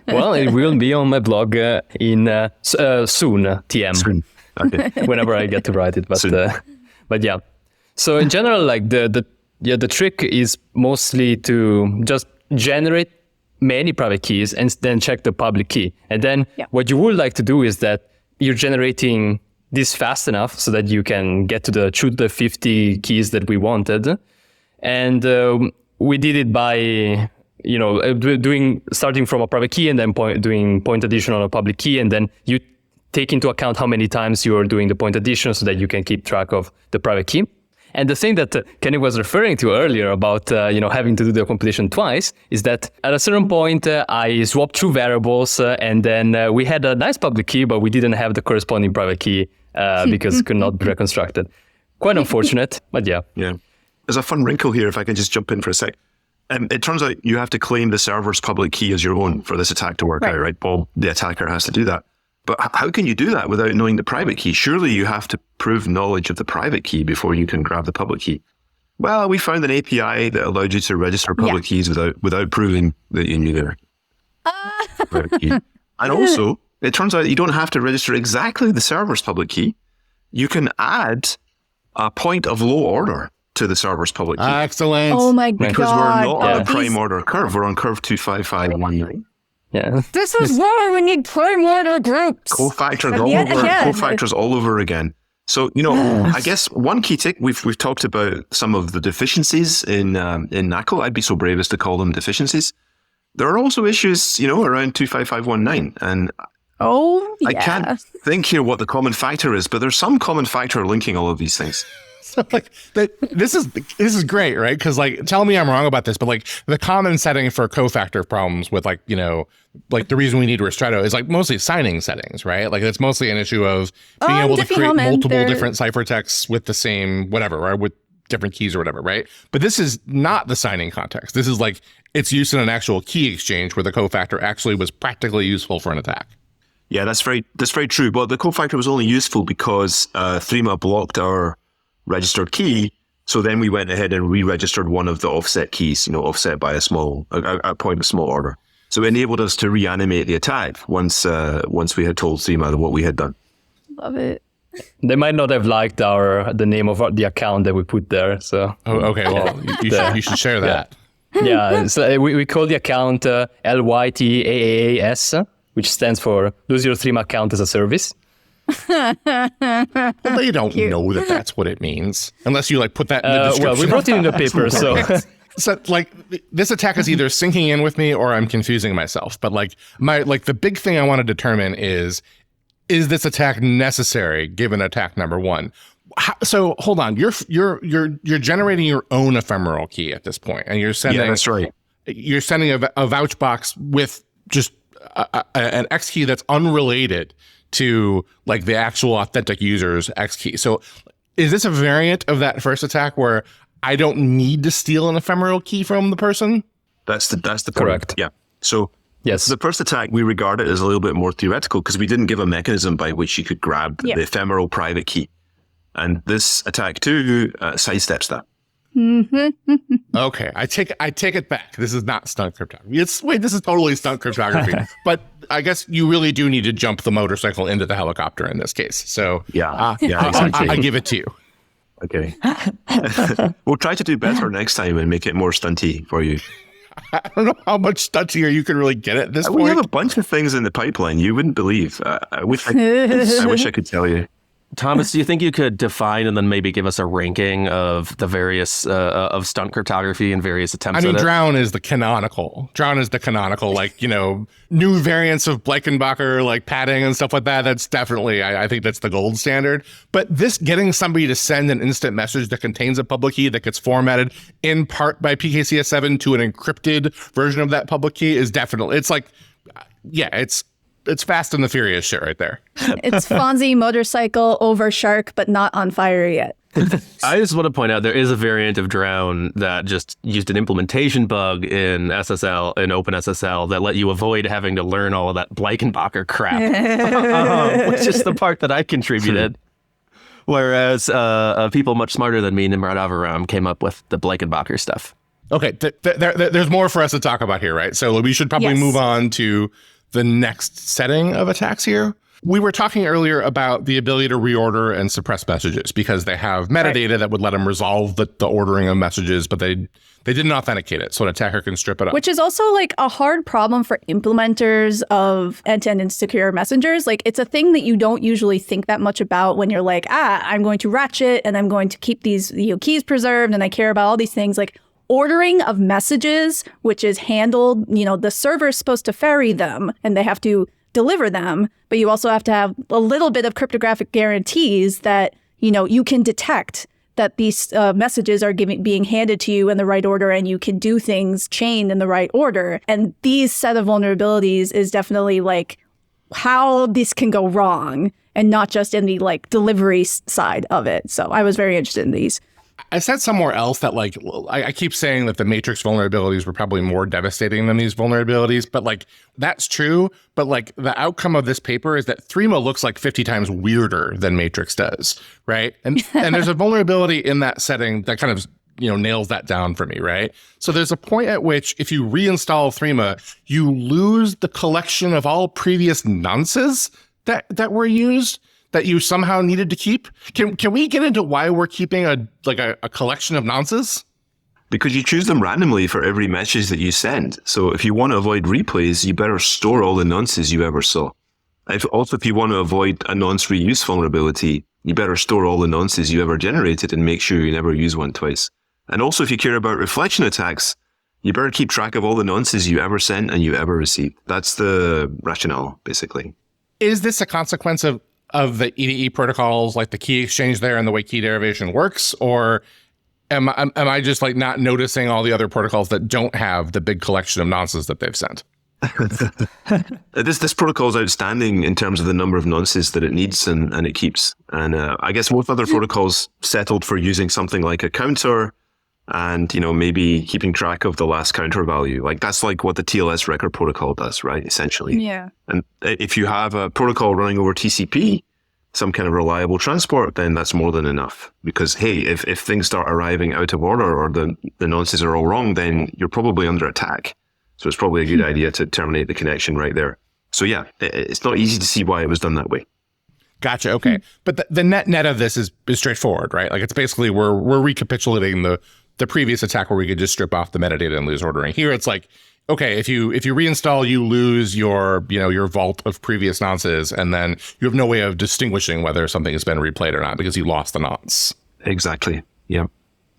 [SPEAKER 2] Well, it will be on my blog in soon, TM.
[SPEAKER 4] Soon. Okay.
[SPEAKER 2] Whenever I get to write it, but yeah. So in general, like the trick is mostly to just generate many private keys and then check the public key. And then what you would like to do is that you're generating this fast enough so that you can get to the 50 keys that we wanted. And we did it by starting from a private key and then doing point addition on a public key, and then you take into account how many times you're doing the point addition so that you can keep track of the private key. And the thing that Kenny was referring to earlier about having to do the computation twice is that at a certain point I swapped two variables and then we had a nice public key, but we didn't have the corresponding private key because it could not be reconstructed. Quite unfortunate, but yeah.
[SPEAKER 4] Yeah. There's a fun wrinkle here, if I can just jump in for a sec. It turns out you have to claim the server's public key as your own for this attack to work out, right? Well, the attacker has to do that. But how can you do that without knowing the private key? Surely you have to prove knowledge of the private key before you can grab the public key. Well, we found an API that allowed you to register public keys without proving that you knew their private key. And also, it turns out you don't have to register exactly the server's public key. You can add a point of low order to the server's public key.
[SPEAKER 3] Excellent.
[SPEAKER 1] Oh my God.
[SPEAKER 4] Because we're not on a prime order curve. We're on curve 25519.
[SPEAKER 2] Yeah.
[SPEAKER 1] This is why we need prime order groups.
[SPEAKER 4] Cofactors all over again. So, I guess one key tick, we've talked about some of the deficiencies in NACL. I'd be so brave as to call them deficiencies. There are also issues, around 25519. And I can't think here what the common factor is, but there's some common factor linking all of these things.
[SPEAKER 3] So this is great, right? Because tell me I'm wrong about this, but the common setting for cofactor problems with the reason we need Ristretto is mostly signing settings, right? It's mostly an issue of being able to create multiple different ciphertexts with the same whatever, right? With different keys or whatever, right? But this is not the signing context. This is its use in an actual key exchange where the cofactor actually was practically useful for an attack.
[SPEAKER 4] Yeah, that's very true. But the cofactor was only useful because Threema blocked our registered key. So then we went ahead and re-registered one of the offset keys, offset by a point of small order. So it enabled us to reanimate the attack once we had told Threema what we had done.
[SPEAKER 1] Love it.
[SPEAKER 2] They might not have liked the name of the account that we put there. So
[SPEAKER 3] okay, well, you should share that.
[SPEAKER 2] Yeah, so we call the account LYTAAS, which stands for Lose Your Threema Account as a Service.
[SPEAKER 3] Well, they don't know that that's what it means unless you put that in the description.
[SPEAKER 2] Well, we brought it in the paper, so
[SPEAKER 3] this attack is either sinking in with me or I'm confusing myself. But the big thing I want to determine is this attack necessary given attack number one? So hold on, you're generating your own ephemeral key at this point, and you're sending.
[SPEAKER 4] Yeah, that's right.
[SPEAKER 3] You're sending a vouch box with just an X key that's unrelated to the actual authentic user's X key. So is this a variant of that first attack where I don't need to steal an ephemeral key from the person?
[SPEAKER 4] That's the point.
[SPEAKER 2] Correct.
[SPEAKER 4] Yeah. So
[SPEAKER 2] yes,
[SPEAKER 4] the first attack we regard it as a little bit more theoretical because we didn't give a mechanism by which you could grab the ephemeral private key. And this attack too sidesteps that.
[SPEAKER 3] Okay, I take it back. This is not stunt cryptography. This is totally stunt cryptography. But I guess you really do need to jump the motorcycle into the helicopter in this case. So
[SPEAKER 4] exactly.
[SPEAKER 3] I give it to you.
[SPEAKER 4] Okay. We'll try to do better next time and make it more stunty for you.
[SPEAKER 3] I don't know how much stuntier you can really get at this point.
[SPEAKER 4] We have a bunch of things in the pipeline you wouldn't believe. I wish I could tell you.
[SPEAKER 6] Thomas, do you think you could define and then maybe give us a ranking of the various of stunt cryptography and various attempts at it?
[SPEAKER 3] Drown is the canonical. Like, new variants of Blankenbacher, like padding and stuff like that. That's definitely, I think that's the gold standard. But this getting somebody to send an instant message that contains a public key that gets formatted in part by PKCS7 to an encrypted version of that public key is definitely, it's like, yeah, it's Fast and the Furious shit right there.
[SPEAKER 1] It's Fonzie motorcycle over shark, but not on fire yet.
[SPEAKER 6] I just want to point out there is a variant of Drown that just used an implementation bug in SSL, in OpenSSL, that let you avoid having to learn all of that Blankenbacher crap, which is the part that I contributed. Whereas people much smarter than me, Nimrod Avaram, came up with the Blankenbacher stuff.
[SPEAKER 3] Okay, there's more for us to talk about here, right? So we should probably move on to the next setting of attacks here. We were talking earlier about the ability to reorder and suppress messages because they have metadata that would let them resolve the ordering of messages, but they didn't authenticate it, so an attacker can strip it up.
[SPEAKER 1] Which is also like a hard problem for implementers of end-to-end insecure messengers. Like, it's a thing that you don't usually think that much about when you're like, I'm going to ratchet and I'm going to keep these keys preserved and I care about all these things. Like, ordering of messages, which is handled, the server is supposed to ferry them and they have to deliver them, but you also have to have a little bit of cryptographic guarantees that, you can detect that these messages are being handed to you in the right order and you can do things chained in the right order. And these set of vulnerabilities is definitely like how this can go wrong and not just in the like delivery side of it. So I was very interested in these.
[SPEAKER 3] I said somewhere else that like I keep saying that the Matrix vulnerabilities were probably more devastating than these vulnerabilities, but like that's true. But like the outcome of this paper is that Threema looks like 50 times weirder than Matrix does, right? And there's a vulnerability in that setting that kind of nails that down for me, right? So there's a point at which if you reinstall Threema, you lose the collection of all previous nonces that were used, that you somehow needed to keep. Can we get into why we're keeping a collection of nonces?
[SPEAKER 4] Because you choose them randomly for every message that you send. So if you want to avoid replays, you better store all the nonces you ever saw. If you want to avoid a nonce reuse vulnerability, you better store all the nonces you ever generated and make sure you never use one twice. And also, if you care about reflection attacks, you better keep track of all the nonces you ever sent and you ever received. That's the rationale, basically.
[SPEAKER 3] Is this a consequence of the EDE protocols, like the key exchange there and the way key derivation works? Or am I just like not noticing all the other protocols that don't have the big collection of nonces that they've sent?
[SPEAKER 4] This protocol is outstanding in terms of the number of nonces that it needs and it keeps. And I guess most other protocols settled for using something like a counter and, maybe keeping track of the last counter value. Like that's like what the TLS record protocol does, right? Essentially.
[SPEAKER 1] Yeah.
[SPEAKER 4] And if you have a protocol running over TCP, some kind of reliable transport, then that's more than enough. Because, hey, if things start arriving out of order or the nonces are all wrong, then you're probably under attack. So it's probably a good idea to terminate the connection right there. So yeah, it's not easy to see why it was done that way.
[SPEAKER 3] Gotcha. Okay. But the net of this is straightforward, right? Like it's basically we're recapitulating the previous attack where we could just strip off the metadata and lose ordering. Here it's like, okay, if you reinstall, you lose your vault of previous nonces, and then you have no way of distinguishing whether something has been replayed or not because you lost the nonce.
[SPEAKER 4] Exactly. Yeah.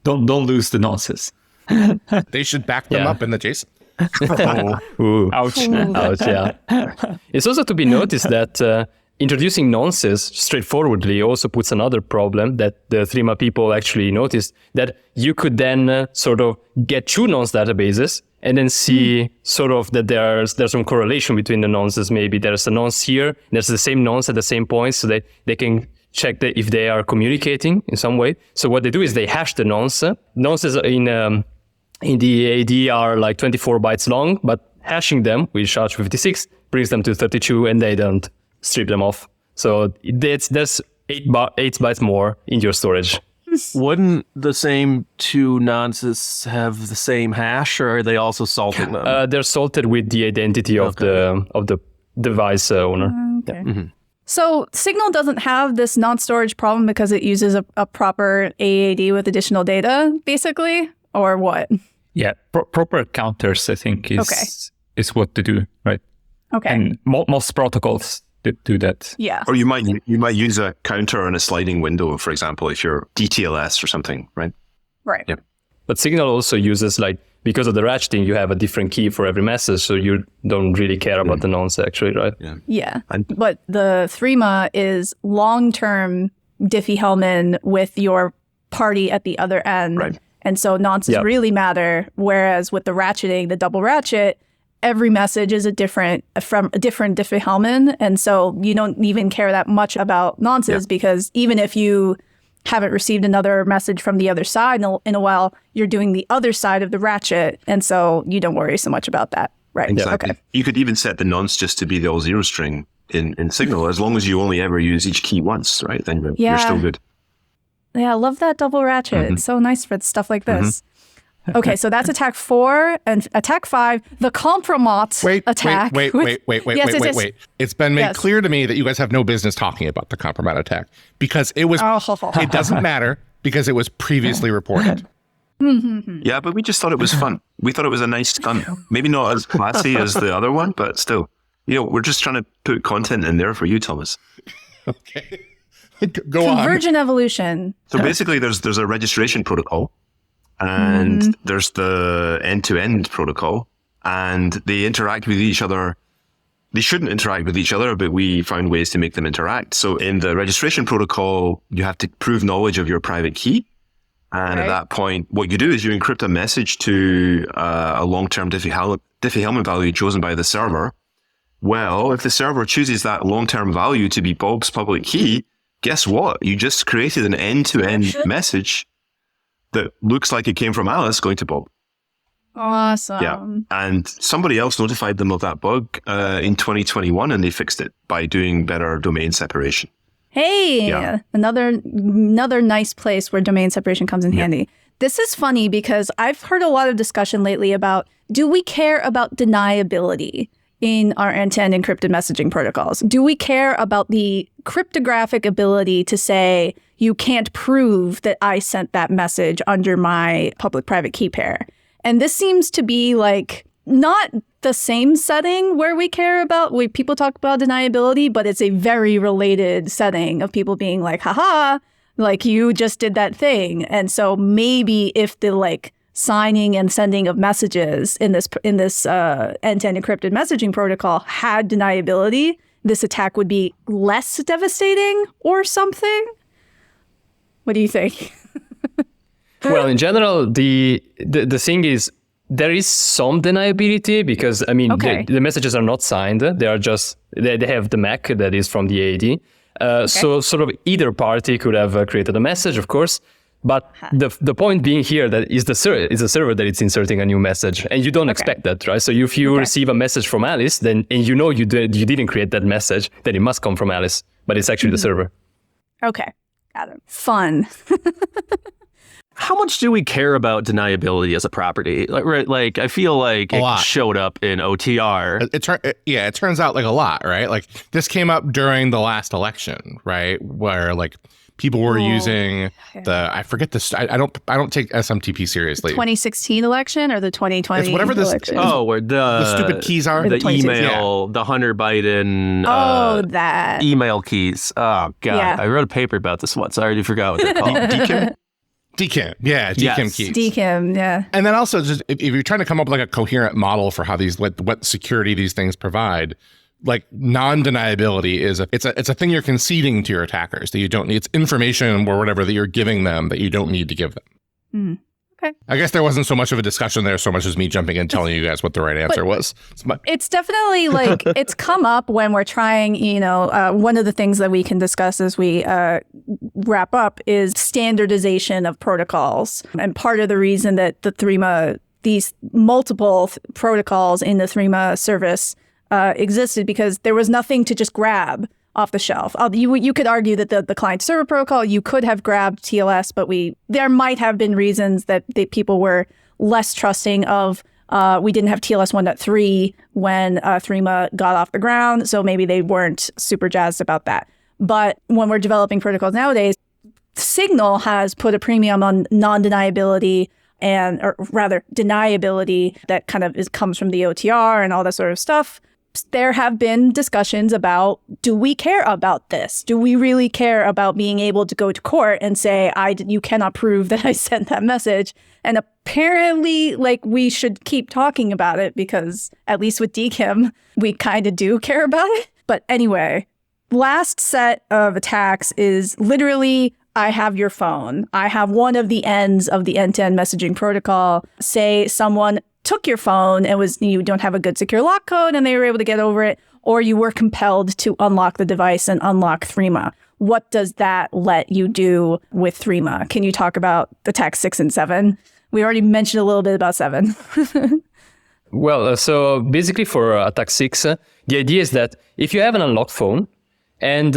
[SPEAKER 5] Don't lose the nonces.
[SPEAKER 3] They should back them up in the JSON.
[SPEAKER 2] Ooh.
[SPEAKER 5] Ouch.
[SPEAKER 2] Ouch, yeah. It's also to be noticed that introducing nonces straightforwardly also puts another problem that the Threema people actually noticed, that you could then sort of get two nonce databases and then see sort of that there's some correlation between the nonces. Maybe there's a nonce here, and there's the same nonce at the same point, so that they can check if they are communicating in some way. So what they do is they hash the nonce. Nonces in the AD are like 24 bytes long, but hashing them with SHA-256 brings them to 32, and they don't strip them off. So there's 8 bytes more in your storage.
[SPEAKER 6] Wouldn't the same two nonces have the same hash, or are they also salting them?
[SPEAKER 2] They're salted with the identity of the device owner.
[SPEAKER 1] Okay.
[SPEAKER 2] Yeah. Mm-hmm.
[SPEAKER 1] So Signal doesn't have this non-storage problem because it uses a proper AAD with additional data, basically, or what?
[SPEAKER 5] Yeah, proper counters, I think, is what to do, right?
[SPEAKER 1] Okay.
[SPEAKER 5] And most protocols do that.
[SPEAKER 1] Yeah.
[SPEAKER 4] Or you might use a counter in a sliding window, for example, if you're DTLS or something, right?
[SPEAKER 1] Right.
[SPEAKER 4] Yep.
[SPEAKER 2] But Signal also uses, like, because of the ratcheting, you have a different key for every message, so you don't really care about the nonce, actually, right?
[SPEAKER 1] Yeah. But the Threema is long-term Diffie-Hellman with your party at the other end.
[SPEAKER 4] Right.
[SPEAKER 1] And so nonces really matter, whereas with the ratcheting, the double ratchet, every message is from a different Diffie-Hellman. And so you don't even care that much about nonces because even if you haven't received another message from the other side in a while, you're doing the other side of the ratchet. And so you don't worry so much about that. Right.
[SPEAKER 4] Exactly.
[SPEAKER 1] Okay.
[SPEAKER 4] You could even set the nonce just to be the all zero string in Signal, as long as you only ever use each key once, right? Then you're still good.
[SPEAKER 1] Yeah, I love that double ratchet. It's so nice for stuff like this. Okay, so that's attack 4 and attack 5. The compromat attack.
[SPEAKER 3] Wait. It's been made clear to me that you guys have no business talking about the compromat attack because it was. It doesn't matter because it was previously reported.
[SPEAKER 4] Yeah, but we just thought it was fun. We thought it was a nice stunt. Maybe not as classy as the other one, but still, we're just trying to put content in there for you, Thomas.
[SPEAKER 3] Okay. Go on.
[SPEAKER 1] Convergent evolution.
[SPEAKER 4] So basically, there's a registration protocol, and there's the end-to-end protocol, and they interact with each other. They shouldn't interact with each other, but we found ways to make them interact. So in the registration protocol, you have to prove knowledge of your private key. And at that point, what you do is you encrypt a message to a long-term Diffie-Hellman value chosen by the server. Well, if the server chooses that long-term value to be Bob's public key, guess what? You just created an end-to-end message that looks like it came from Alice going to Bob.
[SPEAKER 1] Awesome.
[SPEAKER 4] Yeah. And somebody else notified them of that bug in 2021, and they fixed it by doing better domain separation.
[SPEAKER 1] Hey, another nice place where domain separation comes in handy. This is funny because I've heard a lot of discussion lately about, do we care about deniability in our end-to-end encrypted messaging protocols? Do we care about the cryptographic ability to say, you can't prove that I sent that message under my public-private key pair? And this seems to be like not the same setting where we care about, people talk about deniability, but it's a very related setting of people being like, haha, like you just did that thing. And so maybe if the signing and sending of messages in this end-to-end encrypted messaging protocol had deniability, this attack would be less devastating or something. What do you think?
[SPEAKER 2] Well, in general, the thing is, there is some deniability because, I mean, the messages are not signed. They are just, they have the MAC that is from the AD. So sort of either party could have created a message, of course. But the point being here that is the server that it's inserting a new message, and you don't expect that, right? So if you receive a message from Alice, then and you didn't create that message, then it must come from Alice, but it's actually the server.
[SPEAKER 1] Okay, got it. Fun.
[SPEAKER 6] How much do we care about deniability as a property? Like I feel like it showed up in OTR.
[SPEAKER 3] It turns out like a lot, right? Like this came up during the last election, right? Where people were using I forget this. I don't take SMTP seriously.
[SPEAKER 1] 2016 election or the 2020
[SPEAKER 3] it's whatever this
[SPEAKER 1] election?
[SPEAKER 3] where the stupid keys are.
[SPEAKER 6] The email, the Hunter Biden
[SPEAKER 1] that
[SPEAKER 6] email keys. Oh God.
[SPEAKER 1] Yeah.
[SPEAKER 6] I wrote a paper about this once. I already forgot what they're called.
[SPEAKER 3] DKIM, yeah, DKIM keys.
[SPEAKER 1] DKIM, yeah.
[SPEAKER 3] And then also, just if you're trying to come up with a coherent model for how these what security these things provide, non-deniability is it's a thing you're conceding to your attackers that you don't need. It's information or whatever that you're giving them that you don't need to give them.
[SPEAKER 1] Okay.
[SPEAKER 3] I guess there wasn't so much of a discussion there, so much as me jumping in and telling you guys what the right answer was.
[SPEAKER 1] It's definitely it's come up when we're trying, one of the things that we can discuss as we wrap up is standardization of protocols. And part of the reason that the Threema, these multiple protocols in the Threema service existed because there was nothing to just grab off the shelf. You could argue that the client-server protocol, you could have grabbed TLS, but there might have been reasons that people were less trusting of. We didn't have TLS 1.3 when Threema got off the ground, so maybe they weren't super jazzed about that. But when we're developing protocols nowadays, Signal has put a premium on non-deniability and or rather deniability that kind of comes from the OTR and all that sort of stuff. There have been discussions about, do we care about this? Do we really care about being able to go to court and say, you cannot prove that I sent that message? And apparently, we should keep talking about it because at least with DKIM, we kind of do care about it. But anyway, last set of attacks is literally, I have your phone. I have one of the ends of the end-to-end messaging protocol. Say someone took your phone and you don't have a good secure lock code and they were able to get over it, or you were compelled to unlock the device and unlock Threema. What does that let you do with Threema? Can you talk about attack 6 and 7? We already mentioned a little bit about 7.
[SPEAKER 2] Well, so basically for attack 6, the idea is that if you have an unlocked phone, and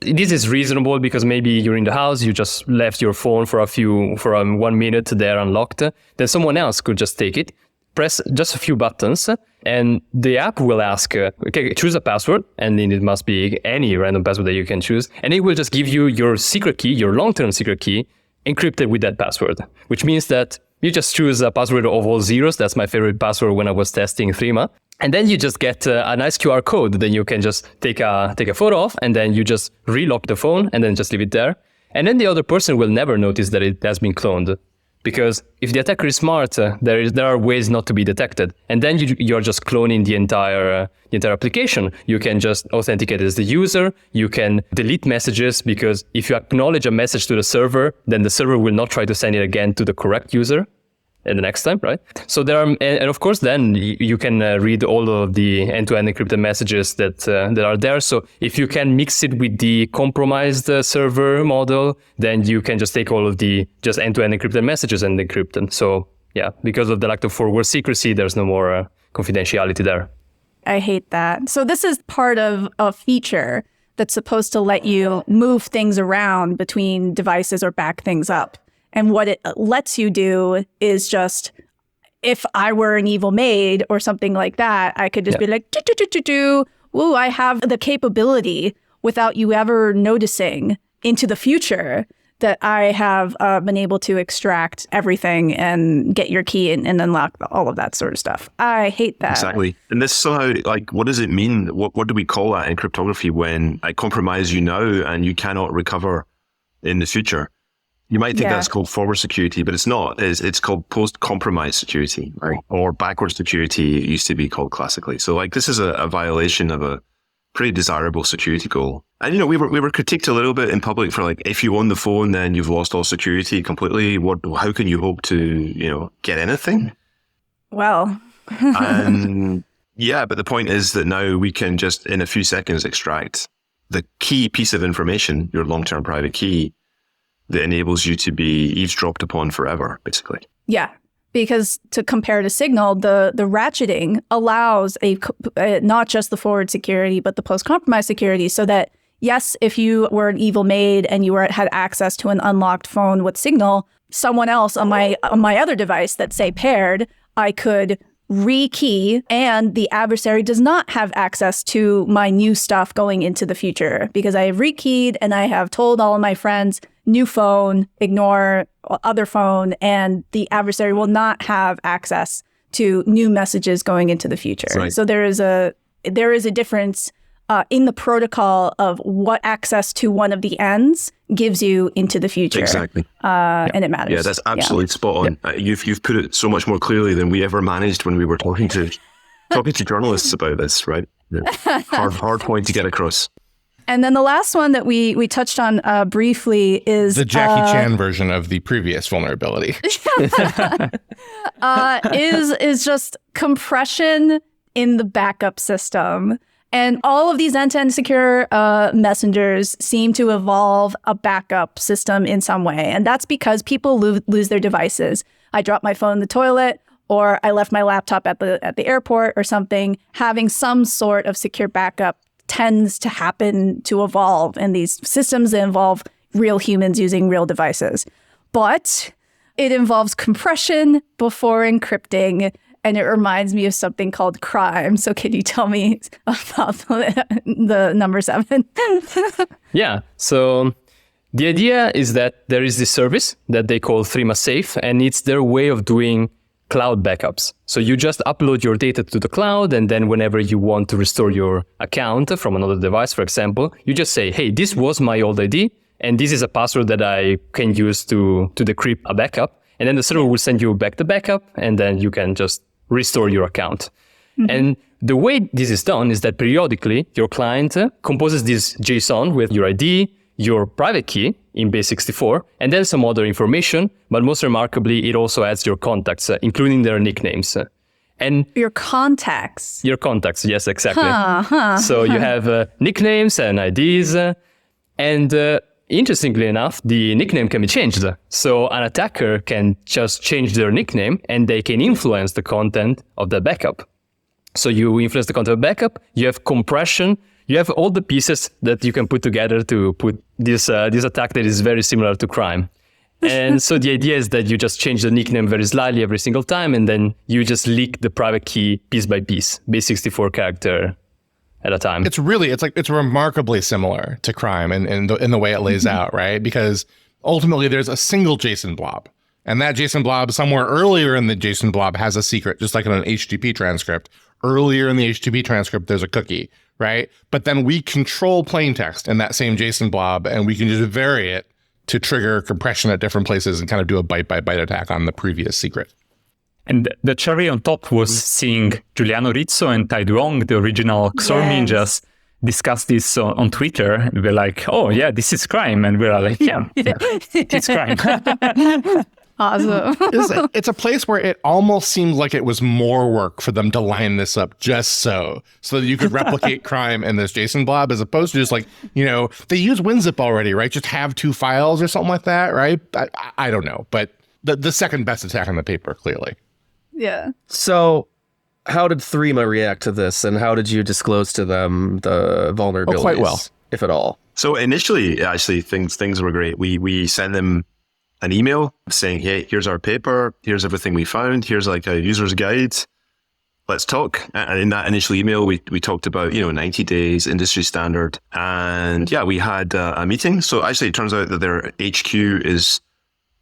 [SPEAKER 2] this is reasonable because maybe you're in the house, you just left your phone for 1 minute there unlocked, then someone else could just take it, press just a few buttons, and the app will ask, okay, choose a password, and then it must be any random password that you can choose, and it will just give you your secret key, your long-term secret key, encrypted with that password, which means that you just choose a password of all zeros. That's my favorite password when I was testing Threema. And then you just get a nice QR code. Then you can just take a photo of, and then you just relock the phone and then just leave it there. And then the other person will never notice that it has been cloned. Because if the attacker is smart, there are ways not to be detected. And then you're just cloning the entire application. You can just authenticate as the user. You can delete messages, because if you acknowledge a message to the server, then the server will not try to send it again to the correct user the next time, right? So there are, and of course, then you can read all of the end-to-end encrypted messages that are there. So if you can mix it with the compromised server model, then you can just take all of the just end-to-end encrypted messages and decrypt them. So yeah, because of the lack of forward secrecy, there's no more confidentiality there.
[SPEAKER 1] I hate that. So this is part of a feature that's supposed to let you move things around between devices or back things up. And what it lets you do is just, if I were an evil maid or something like that, I could just be like, ooh, I have the capability without you ever noticing into the future that I have been able to extract everything and get your key and unlock all of that sort of stuff. I hate that.
[SPEAKER 4] Exactly. And this somehow, what does it mean? What do we call that in cryptography when I compromise you now and you cannot recover in the future? You might think that's called forward security, but it's not. It's called post-compromise security, right? Or backward security, it used to be called classically. So this is a violation of a pretty desirable security goal. And, we were critiqued a little bit in public for if you own the phone, then you've lost all security completely. How can you hope to, get anything?
[SPEAKER 1] Well.
[SPEAKER 4] And but the point is that now we can just in a few seconds extract the key piece of information, your long-term private key, that enables you to be eavesdropped upon forever, basically.
[SPEAKER 1] Yeah, because to compare to Signal, the ratcheting allows not just the forward security, but the post-compromise security, so that, yes, if you were an evil maid and you had access to an unlocked phone with Signal, someone else on my other device that's, say, paired, I could rekey, and the adversary does not have access to my new stuff going into the future because I have rekeyed and I have told all of my friends, new phone, ignore other phone, and the adversary will not have access to new messages going into the future. Right. So there is a difference in the protocol of what access to one of the ends gives you into the future.
[SPEAKER 4] Exactly.
[SPEAKER 1] And it matters.
[SPEAKER 4] Yeah, that's absolutely spot on. Yeah. You've put it so much more clearly than we ever managed when we were talking to journalists about this, right? Yeah. Hard point to get across.
[SPEAKER 1] And then the last one that we touched on briefly is
[SPEAKER 3] the Jackie Chan version of the previous vulnerability.
[SPEAKER 1] is just compression in the backup system. And all of these end-to-end secure messengers seem to evolve a backup system in some way. And that's because people lose their devices. I dropped my phone in the toilet, or I left my laptop at the airport or something. Having some sort of secure backup tends to happen, to evolve in these systems that involve real humans using real devices. But it involves compression before encrypting, and it reminds me of something called crime. So can you tell me about the number 7?
[SPEAKER 2] Yeah. So The idea is that there is this service that they call Threema Safe, and it's their way of doing cloud backups. So you just upload your data to the cloud, and then whenever you want to restore your account from another device, for example, you just say, hey, this was my old ID, and this is a password that I can use to decrypt a backup. And then the server will send you back the backup, and then you can just restore your account. Mm-hmm. And the way this is done is that periodically your client composes this JSON with your ID, your private key in base64, and then some other information. But most remarkably, it also adds your contacts, including their nicknames. And
[SPEAKER 1] your contacts.
[SPEAKER 2] Your contacts, yes, exactly. So you have nicknames and IDs. And interestingly enough, the nickname can be changed. So an attacker can just change their nickname and they can influence the content of the backup. So you influence the content of backup, you have compression, you have all the pieces that you can put together to put this attack that is very similar to crime. And so the idea is that you just change the nickname very slightly every single time, and then you just leak the private key piece by piece, base64 character at a time.
[SPEAKER 3] It's remarkably similar to crime in the way it lays out, right? Because ultimately there's a single JSON blob. And that JSON blob somewhere earlier in the JSON blob has a secret, just like in an HTTP transcript. Earlier in the HTTP transcript, there's a cookie, right? But then we control plaintext in that same JSON blob, and we can just vary it to trigger compression at different places and kind of do a byte-by-byte attack on the previous secret.
[SPEAKER 5] And the cherry on top was seeing Giuliano Rizzo and Tai Duong, the original XOR ninjas, discuss this on Twitter. And we're like, oh, yeah, this is crime. And we're like, yeah, it's crime.
[SPEAKER 1] Awesome.
[SPEAKER 3] It's a place where it almost seems like it was more work for them to line this up just so that you could replicate crime in this JSON blob, as opposed to just like, they use WinZip already, right? Just have 2 files or something like that, right? I don't know, but the second best attack on the paper, clearly.
[SPEAKER 1] Yeah.
[SPEAKER 6] So how did Threema react to this, and how did you disclose to them the vulnerabilities?
[SPEAKER 3] Oh, quite well.
[SPEAKER 6] If at all.
[SPEAKER 4] So initially, actually, things were great. We sent them an email saying, hey, here's our paper, here's everything we found, here's like a user's guide, let's talk. And in that initial email, we talked about, 90 days, industry standard. And yeah, we had a meeting. So actually, it turns out that their HQ is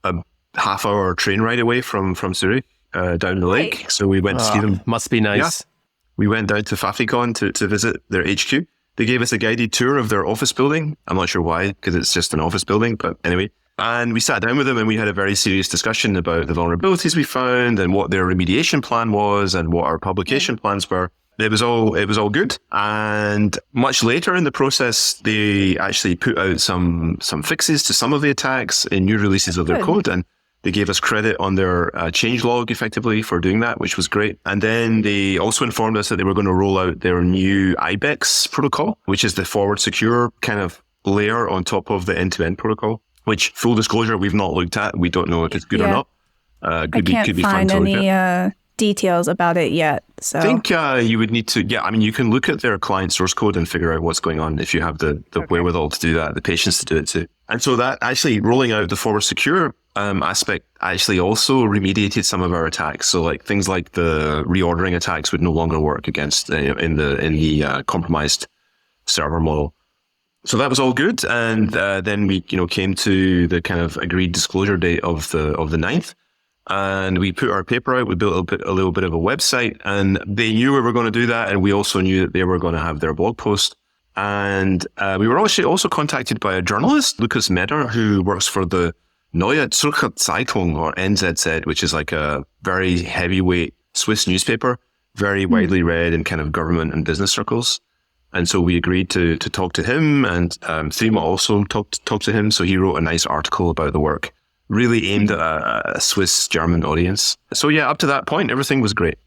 [SPEAKER 4] a half-hour train ride away from Zurich, down the lake.
[SPEAKER 1] Right.
[SPEAKER 4] So we went to see them.
[SPEAKER 6] Must be nice.
[SPEAKER 4] Yeah. We went down to Faficon to visit their HQ. They gave us a guided tour of their office building. I'm not sure why, because it's just an office building, but anyway. And we sat down with them and we had a very serious discussion about the vulnerabilities we found and what their remediation plan was and what our publication plans were. It was all good. And much later in the process, they actually put out some fixes to some of the attacks in new releases of their code. And they gave us credit on their changelog effectively for doing that, which was great. And then they also informed us that they were going to roll out their new IBEX protocol, which is the forward secure kind of layer on top of the end-to-end protocol. Which, full disclosure, we've not looked at. We don't know if it's good or not. Could be fun to look at. I can't find
[SPEAKER 1] any details about it yet. So
[SPEAKER 4] I think you would need to. Yeah, I mean, you can look at their client source code and figure out what's going on if you have the wherewithal to do that, the patience to do it too. And so that actually rolling out the forward secure aspect actually also remediated some of our attacks. So like things like the reordering attacks would no longer work against in the compromised server model. So that was all good, and then we, came to the kind of agreed disclosure date of the 9th, and we put our paper out. We built a little bit of a website, and they knew we were going to do that, and we also knew that they were going to have their blog post. And we were actually also contacted by a journalist, Lukas Meder, who works for the Neue Zürcher Zeitung, or NZZ, which is like a very heavyweight Swiss newspaper, very widely read in kind of government and business circles. And so we agreed to talk to him, and Threema also talked to him. So he wrote a nice article about the work, really aimed at a Swiss-German audience. So yeah, up to that point, everything was great.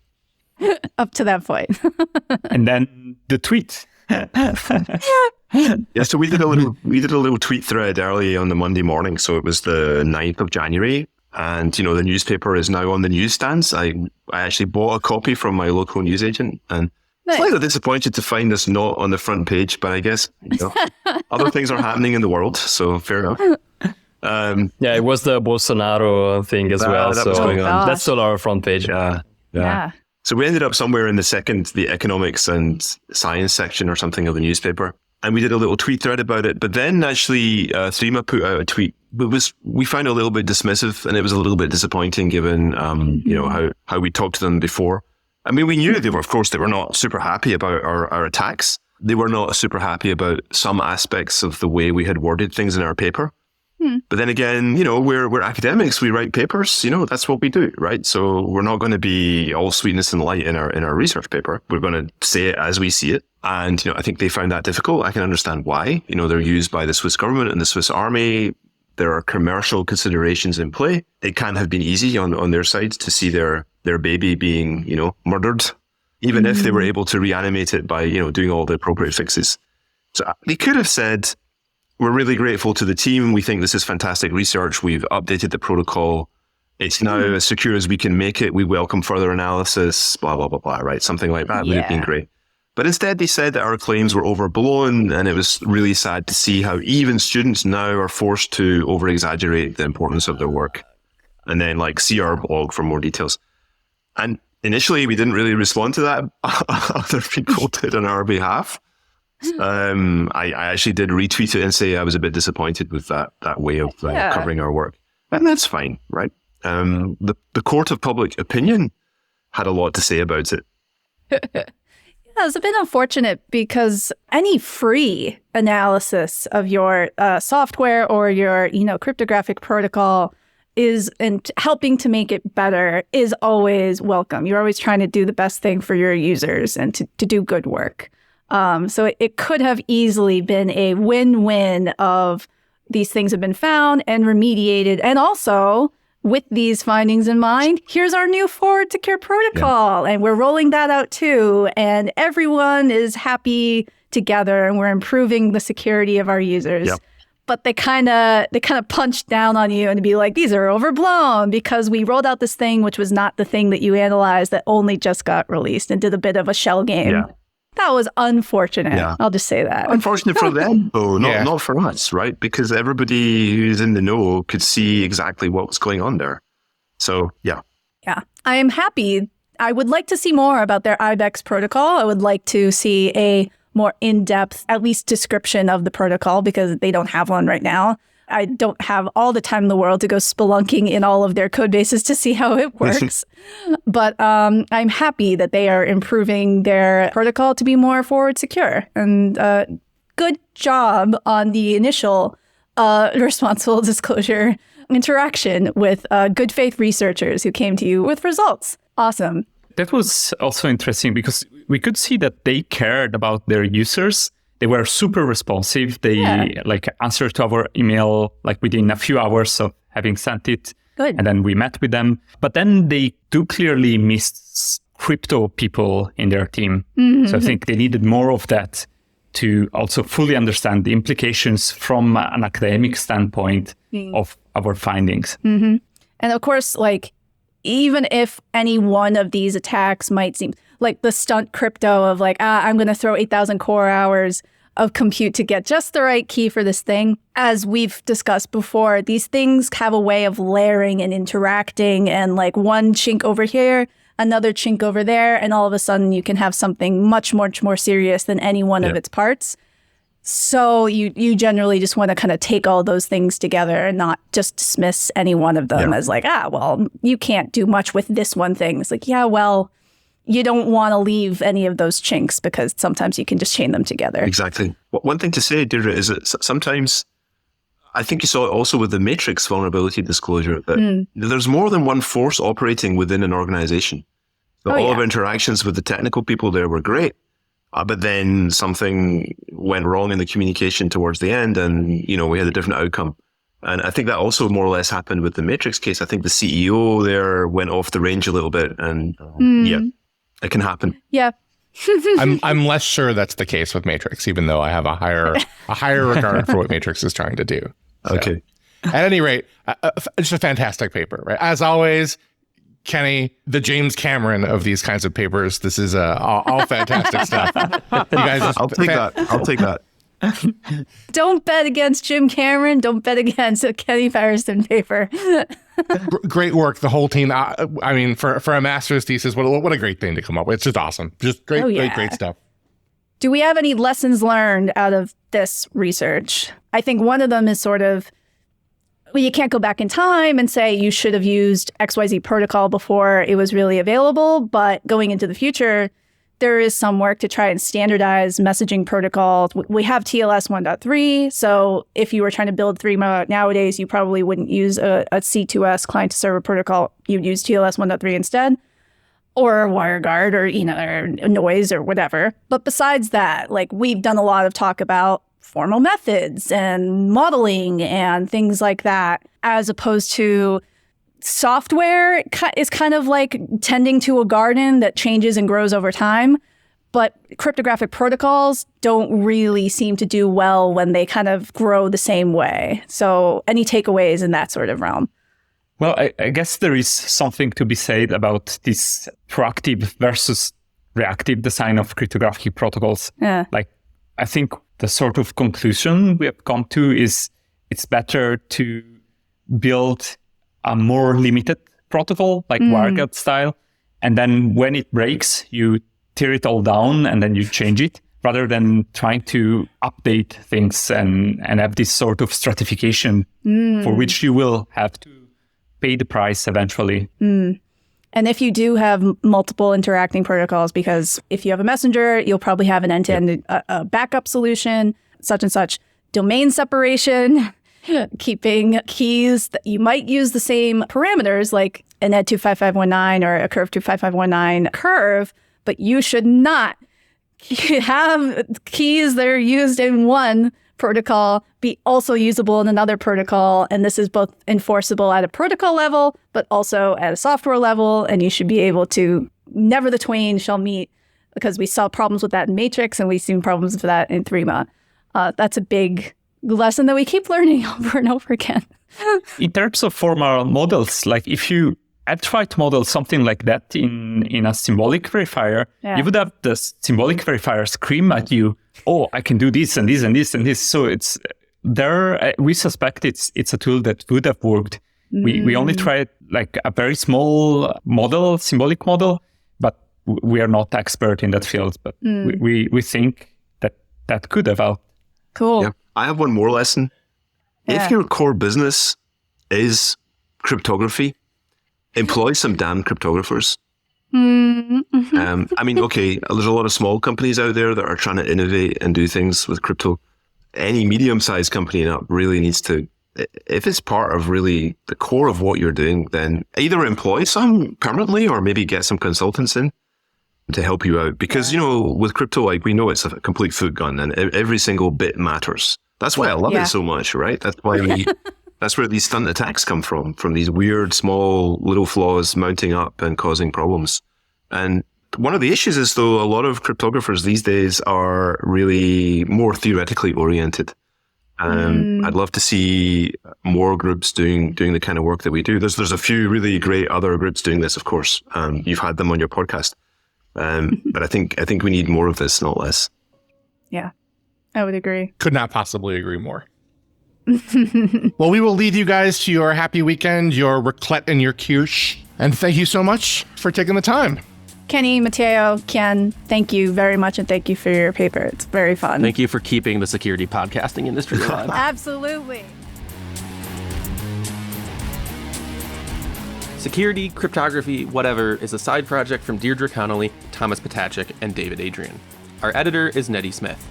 [SPEAKER 1] Up to that point.
[SPEAKER 5] And then the tweet.
[SPEAKER 4] Yeah, so we did a little tweet thread early on the Monday morning. So it was the 9th of January. And, the newspaper is now on the newsstands. I actually bought a copy from my local newsagent, and slightly disappointed to find this not on the front page, but I guess other things are happening in the world, so fair enough.
[SPEAKER 2] Yeah, it was the Bolsonaro thing as well.
[SPEAKER 4] That was going on.
[SPEAKER 2] That's still our front page.
[SPEAKER 1] Yeah.
[SPEAKER 4] So we ended up somewhere in the economics and science section or something of the newspaper. And we did a little tweet thread about it. But then actually, Threema put out a tweet. We found it a little bit dismissive, and it was a little bit disappointing given, how we talked to them before. I mean, we knew they were not super happy about our attacks. They were not super happy about some aspects of the way we had worded things in our paper. But then again, we're academics. We write papers. That's what we do, right? So we're not going to be all sweetness and light in our research paper. We're going to say it as we see it. And I think they found that difficult. I can understand why. They're used by the Swiss government and the Swiss army. There are commercial considerations in play. It can have been easy on their side to see their baby being murdered, even if they were able to reanimate it by doing all the appropriate fixes. So they could have said, we're really grateful to the team. We think this is fantastic research. We've updated the protocol. It's now as secure as we can make it. We welcome further analysis, blah, blah, blah, blah, right? Something like that would have been great. But instead, they said that our claims were overblown, and it was really sad to see how even students now are forced to over-exaggerate the importance of their work. And then, see our blog for more details. And initially, we didn't really respond to that. Other people did on our behalf. I actually did retweet it and say I was a bit disappointed with that way of covering our work. And that's fine, right? The court of public opinion had a lot to say about it.
[SPEAKER 1] Yeah, it's a bit unfortunate because any free analysis of your software or your cryptographic protocol and helping to make it better is always welcome. You're always trying to do the best thing for your users and to do good work. So it could have easily been a win-win of these things have been found and remediated. And also, with these findings in mind, here's our new forward secure protocol. And we're rolling that out too. And everyone is happy together and we're improving the security of our users. Yep. But they kind of punched down on you and be like, these are overblown because we rolled out this thing, which was not the thing that you analyzed that only just got released and did a bit of a shell game. Yeah. That was unfortunate. Yeah. I'll just say that.
[SPEAKER 4] Unfortunate for them, though, not for us, right? Because everybody who's in the know could see exactly what was going on there. So, yeah.
[SPEAKER 1] Yeah. I am happy. I would like to see more about their IBEX protocol. I would like to see a more in-depth, at least description of the protocol because they don't have one right now. I don't have all the time in the world to go spelunking in all of their code bases to see how it works. But I'm happy that they are improving their protocol to be more forward secure. And good job on the initial responsible disclosure interaction with good faith researchers who came to you with results. Awesome.
[SPEAKER 5] That was also interesting because we could see that they cared about their users. They were super responsive. They answered to our email within a few hours of having sent it.
[SPEAKER 1] Good.
[SPEAKER 5] And then we met with them. But then they do clearly miss crypto people in their team. Mm-hmm. So I think they needed more of that to also fully understand the implications from an academic standpoint of our findings.
[SPEAKER 1] Mm-hmm. And of course, even if any one of these attacks might seem like the stunt crypto of I'm going to throw 8,000 core hours of compute to get just the right key for this thing. As we've discussed before, these things have a way of layering and interacting and one chink over here, another chink over there, and all of a sudden you can have something much more serious than any one of its parts. So you generally just want to kind of take all those things together and not just dismiss any one of them as you can't do much with this one thing. It's you don't want to leave any of those chinks because sometimes you can just chain them together.
[SPEAKER 4] Exactly. One thing to say, Deirdre, is that sometimes, I think you saw it also with the matrix vulnerability disclosure, that there's more than one force operating within an organization. So all of our interactions with the technical people there were great, but then something went wrong in the communication towards the end and, we had a different outcome. And I think that also more or less happened with the matrix case. I think the CEO there went off the range a little bit and it can happen.
[SPEAKER 1] Yeah.
[SPEAKER 3] I'm less sure that's the case with Matrix, even though I have a higher regard for what Matrix is trying to do. So,
[SPEAKER 4] okay.
[SPEAKER 3] At any rate, it's a fantastic paper, right? As always, Kenny, the James Cameron of these kinds of papers. This is all fantastic stuff. You guys,
[SPEAKER 4] I'll take that.
[SPEAKER 1] Don't bet against Jim Cameron. Don't bet against a Kenny Patterson paper.
[SPEAKER 3] Great work, the whole team. I mean, for a master's thesis, what a great thing to come up with. It's just awesome. Just great stuff.
[SPEAKER 1] Do we have any lessons learned out of this research? I think one of them is sort of, well, you can't go back in time and say you should have used XYZ protocol before it was really available, but going into the future, there is some work to try and standardize messaging protocols. We have TLS 1.3, so if you were trying to build Threema nowadays, you probably wouldn't use a C2S client-to-server protocol. You'd use TLS 1.3 instead, or WireGuard, or or noise, or whatever. But besides that, like, we've done a lot of talk about formal methods and modeling and things like that, as opposed to software is kind of like tending to a garden that changes and grows over time. But cryptographic protocols don't really seem to do well when they kind of grow the same way. So any takeaways in that sort of realm?
[SPEAKER 5] Well, I guess there is something to be said about this proactive versus reactive design of cryptographic protocols.
[SPEAKER 1] Yeah.
[SPEAKER 5] Like, I think the sort of conclusion we have come to is it's better to build a more limited protocol, like WireGuard style. And then when it breaks, you tear it all down and then you change it, rather than trying to update things and have this sort of stratification for which you will have to pay the price eventually.
[SPEAKER 1] And if you do have multiple interacting protocols, because if you have a messenger, you'll probably have an end-to-end a backup solution, such and such, domain separation, keeping keys that you might use the same parameters, like an ETH 25519 or a curve 25519 curve, but you should not have keys that are used in one protocol be also usable in another protocol. And this is both enforceable at a protocol level, but also at a software level. And you should be able to, never the twain shall meet, because we saw problems with that in Matrix and we've seen problems with that in Threema. That's a big lesson that we keep learning over and over again.
[SPEAKER 5] In terms of formal models, like if you had tried to model something like that in a symbolic verifier, you would have the symbolic verifier scream at you, oh, I can do this and this and this and this. So it's there. We suspect it's a tool that would have worked. We only tried like a very small model, symbolic model, but we are not expert in that field. But we think that could have helped.
[SPEAKER 1] Cool.
[SPEAKER 4] Yeah. I have one more lesson.
[SPEAKER 1] Yeah.
[SPEAKER 4] If your core business is cryptography, employ some damn cryptographers.
[SPEAKER 1] Mm-hmm.
[SPEAKER 4] I mean, okay, there's a lot of small companies out there that are trying to innovate and do things with crypto. Any medium-sized company now really needs to, if it's part of really the core of what you're doing, then either employ some permanently or maybe get some consultants in to help you out. Because, with crypto, like, we know it's a complete food gun and every single bit matters. That's why I love it so much, right? That's why that's where these stunt attacks come from these weird, small, little flaws mounting up and causing problems. And one of the issues is, though, a lot of cryptographers these days are really more theoretically oriented. I'd love to see more groups doing the kind of work that we do. There's a few really great other groups doing this, of course. You've had them on your podcast. But I think we need more of this, not less.
[SPEAKER 1] Yeah, I would agree.
[SPEAKER 3] Could not possibly agree more. Well, we will lead you guys to your happy weekend, your raclette and your quiche. And thank you so much for taking the time.
[SPEAKER 1] Kenny, Matteo, Kien, thank you very much, and thank you for your paper. It's very fun.
[SPEAKER 6] Thank you for keeping the security podcasting industry alive.
[SPEAKER 1] Absolutely.
[SPEAKER 6] Security, cryptography, whatever is a side project from Deirdre Connolly, Thomas Patachik, and David Adrian. Our editor is Nettie Smith.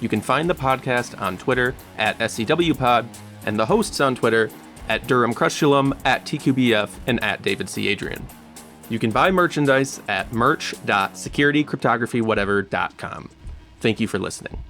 [SPEAKER 6] You can find the podcast on Twitter at SCWPod, and the hosts on Twitter at Durham Crustulum, at TQBF, and at David C. Adrian. You can buy merchandise at merch.securitycryptographywhatever.com. Thank you for listening.